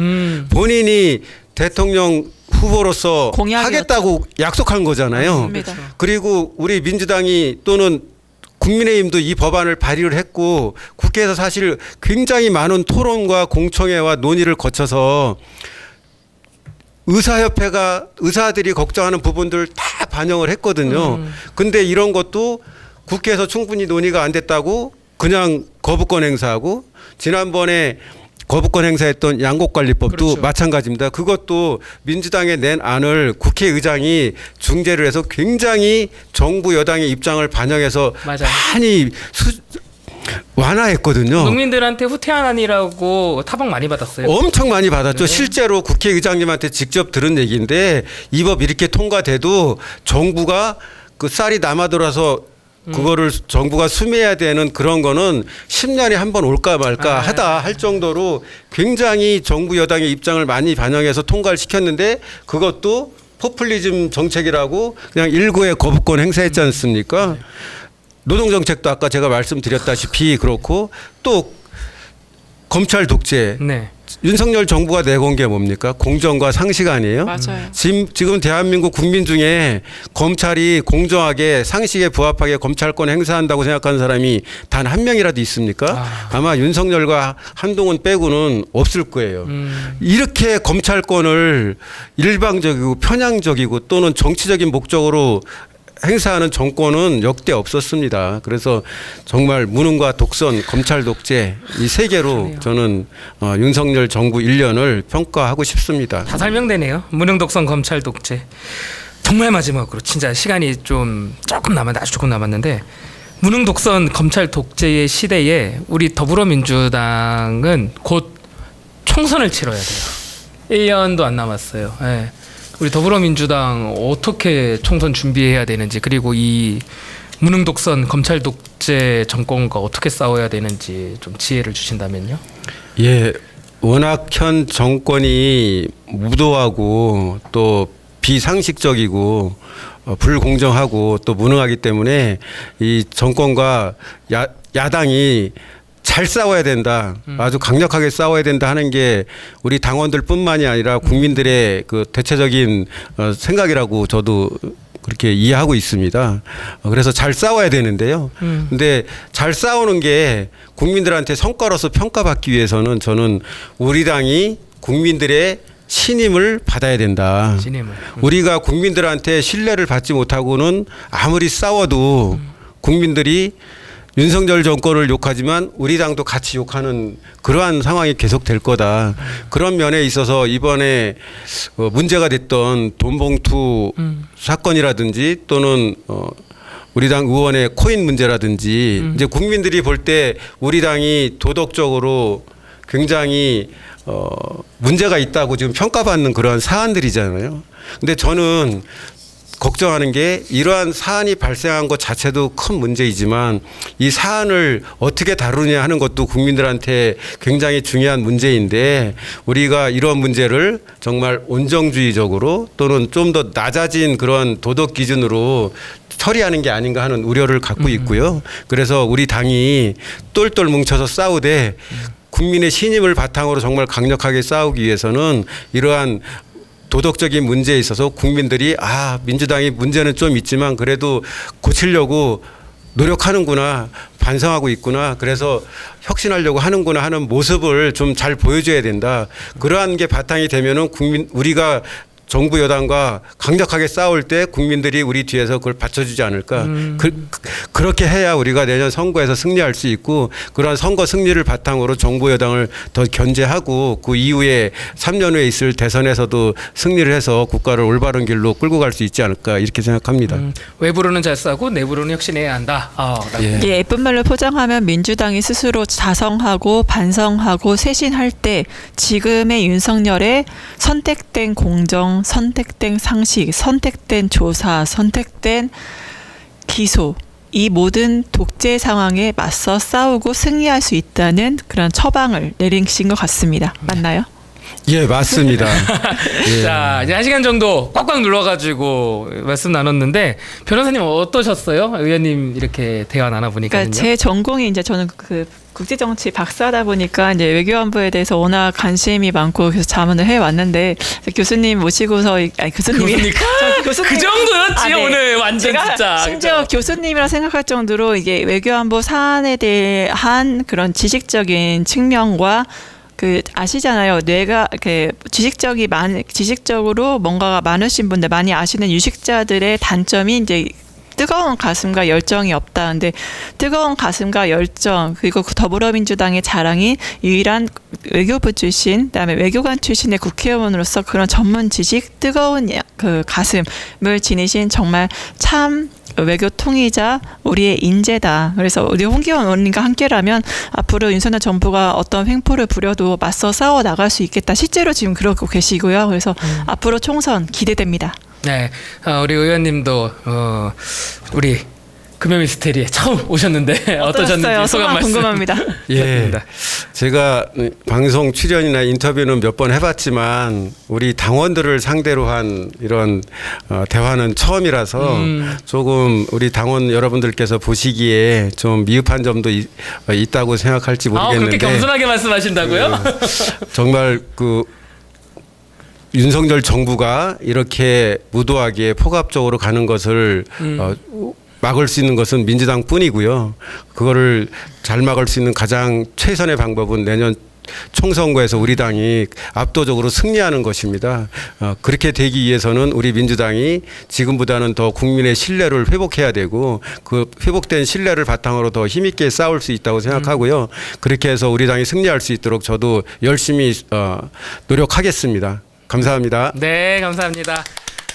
본인이 대통령 후보로서 공약이었죠. 하겠다고 약속한 거잖아요. 맞습니다. 그리고 우리 민주당이 또는 국민의힘도 이 법안을 발의를 했고 국회에서 사실 굉장히 많은 토론과 공청회와 논의를 거쳐서 의사들이 걱정하는 부분들 다 반영을 했거든요. 근데 이런 것도 국회에서 충분히 논의가 안 됐다고 그냥 거부권 행사하고 지난번에 거부권 행사했던 양곡관리법도 그렇죠. 마찬가지입니다. 그것도 민주당에 낸 안을 국회의장이 중재를 해서 굉장히 정부 여당의 입장을 반영해서 맞아요. 많이 완화했거든요. 국민들한테 후퇴한안이라고 타박 많이 받았어요. 엄청 많이 받았죠. 네. 실제로 국회의장님한테 직접 들은 얘기인데 이 법 이렇게 통과돼도 정부가 그 쌀이 남아돌아서 그거를 정부가 수매해야 되는 그런 거는 10년에 한 번 올까 말까 하다 할 정도로 굉장히 정부 여당의 입장을 많이 반영해서 통과를 시켰는데 그것도 포퓰리즘 정책이라고 그냥 일부의 거부권 행사했지 않습니까? 노동정책도 아까 제가 말씀드렸다시피 그렇고 또 검찰 독재. 네. 윤석열 정부가 내건 게 뭡니까? 공정과 상식 아니에요? 맞아요. 지금 대한민국 국민 중에 검찰이 공정하게 상식에 부합하게 검찰권 행사한다고 생각하는 사람이 단 한 명이라도 있습니까? 아마 윤석열과 한동훈 빼고는 없을 거예요. 이렇게 검찰권을 일방적이고 편향적이고 또는 정치적인 목적으로 행사하는 정권은 역대 없었습니다. 그래서 정말 무능과 독선, 검찰 독재 이 세 개로 저는 윤석열 정부 1년을 평가하고 싶습니다. 다 설명되네요. 무능 독선 검찰 독재. 정말 마지막으로 진짜 시간이 좀 조금 남았는데 아주 조금 남았는데 무능 독선 검찰 독재의 시대에 우리 더불어민주당은 곧 총선을 치러야 돼요. 1년도 안 남았어요. 네. 우리 더불어민주당 어떻게 총선 준비해야 되는지 그리고 이 무능 독선 검찰 독재 정권과 어떻게 싸워야 되는지 좀 지혜를 주신다면요. 예, 워낙 현 정권이 무도하고 또 비상식적이고 불공정하고 또 무능하기 때문에 이 정권과 야당이 잘 싸워야 된다. 아주 강력하게 싸워야 된다 하는 게 우리 당원들뿐만이 아니라 국민들의 그 대체적인 생각이라고 저도 그렇게 이해하고 있습니다. 그래서 잘 싸워야 되는데요. 근데 잘 싸우는 게 국민들한테 성과로서 평가받기 위해서는 저는 우리 당이 국민들의 신임을 받아야 된다. 신임을. 우리가 국민들한테 신뢰를 받지 못하고는 아무리 싸워도 국민들이 윤석열 정권을 욕하지만 우리 당도 같이 욕하는 그러한 상황이 계속될 거다. 그런 면에 있어서 이번에 문제가 됐던 돈봉투 사건이라든지 또는 우리 당 의원의 코인 문제라든지 이제 국민들이 볼 때 우리 당이 도덕적으로 굉장히 문제가 있다고 지금 평가받는 그러한 사안들이잖아요. 근데 저는 걱정하는 게 이러한 사안이 발생한 것 자체도 큰 문제이지만 이 사안을 어떻게 다루냐 하는 것도 국민들한테 굉장히 중요한 문제인데 우리가 이런 문제를 정말 온정주의적으로 또는 좀 더 낮아진 그런 도덕 기준으로 처리하는 게 아닌가 하는 우려를 갖고 있고요. 그래서 우리 당이 똘똘 뭉쳐서 싸우되 국민의 신임을 바탕으로 정말 강력하게 싸우기 위해서는 이러한 도덕적인 문제에 있어서 국민들이 민주당이 문제는 좀 있지만 그래도 고치려고 노력하는구나, 반성하고 있구나, 그래서 혁신하려고 하는구나 하는 모습을 좀 잘 보여줘야 된다. 그러한 게 바탕이 되면은 우리가 정부 여당과 강력하게 싸울 때 국민들이 우리 뒤에서 그걸 받쳐주지 않을까. 그렇게 해야 우리가 내년 선거에서 승리할 수 있고 그러한 선거 승리를 바탕으로 정부 여당을 더 견제하고 그 이후에 3년 후에 있을 대선에서도 승리를 해서 국가를 올바른 길로 끌고 갈 수 있지 않을까 이렇게 생각합니다. 외부로는 잘 싸고 내부로는 혁신해야 한다. 예, 예쁜 말로 포장하면 민주당이 스스로 자성하고 반성하고 쇄신할 때 지금의 윤석열의 선택된 공정, 선택된 상식, 선택된 조사, 선택된 기소 이 모든 독재 상황에 맞서 싸우고 승리할 수 있다는 그런 처방을 내리신 것 같습니다. 맞나요? 예, 맞습니다. 예. 자, 이제 1시간 정도 꽉꽉 눌러가지고 말씀 나눴는데 변호사님 어떠셨어요? 의원님 이렇게 대화 나눠보니까요. 그러니까 제 전공이 이제 저는 그 국제정치 박사다 보니까 이제 외교안보에 대해서 워낙 관심이 많고 그래서 자문을 해왔는데 교수님 모시고서 교수님이 그 정도였지. 네. 오늘 완전 제가 진짜 심지어 교수님이라 생각할 정도로 이게 외교안보 사안에 대한 그런 지식적인 측면과 아시잖아요. 뇌가 지식적으로 뭔가가 많으신 분들 많이 아시는 유식자들의 단점이 이제 뜨거운 가슴과 열정이 없다. 근데 뜨거운 가슴과 열정 그리고 더불어민주당의 자랑이 유일한 외교부 출신, 그다음에 외교관 출신의 국회의원으로서 그런 전문 지식, 뜨거운 그 가슴을 지니신 정말 참 외교 통이자 우리의 인재다. 그래서 우리 홍기원 의원님과 함께라면 앞으로 윤석열 정부가 어떤 횡포를 부려도 맞서 싸워 나갈 수 있겠다. 실제로 지금 그러고 계시고요. 그래서 앞으로 총선 기대됩니다. 네, 우리 의원님도 우리 금요 미스테리에 처음 오셨는데 어떠셨는지 소감 말씀 궁금합니다. 예, 제가 방송 출연이나 인터뷰는 몇 번 해봤지만 우리 당원들을 상대로 한 이런 대화는 처음이라서 조금 우리 당원 여러분들께서 보시기에 좀 미흡한 점도 있다고 생각할지 모르겠는데 그렇게 겸손하게 말씀하신다고요? 정말 그 윤석열 정부가 이렇게 무도하게 폭압적으로 가는 것을 막을 수 있는 것은 민주당뿐이고요. 그거를 잘 막을 수 있는 가장 최선의 방법은 내년 총선거에서 우리 당이 압도적으로 승리하는 것입니다. 그렇게 되기 위해서는 우리 민주당이 지금보다는 더 국민의 신뢰를 회복해야 되고 그 회복된 신뢰를 바탕으로 더 힘있게 싸울 수 있다고 생각하고요. 그렇게 해서 우리 당이 승리할 수 있도록 저도 열심히 노력하겠습니다. 감사합니다. 네, 감사합니다.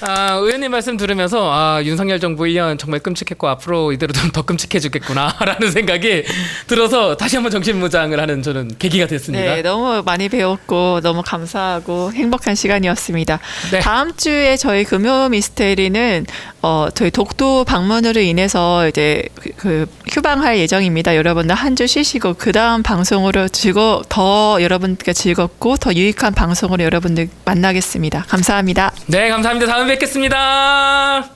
의원님 말씀 들으면서 윤석열 정부 1년 정말 끔찍했고 앞으로 이대로 좀 더 끔찍해지겠구나라는 생각이 들어서 다시 한번 정신무장을 하는 저는 계기가 됐습니다. 네, 너무 많이 배웠고 너무 감사하고 행복한 시간이었습니다. 네. 다음 주에 저희 금요 미스테리는 저희 독도 방문으로 인해서 이제 그 휴방할 예정입니다. 여러분들 한 주 쉬시고 그 다음 방송으로 더 여러분께 즐겁고 더 유익한 방송으로 여러분들 만나겠습니다. 감사합니다. 네, 감사합니다. 다음에 뵙겠습니다.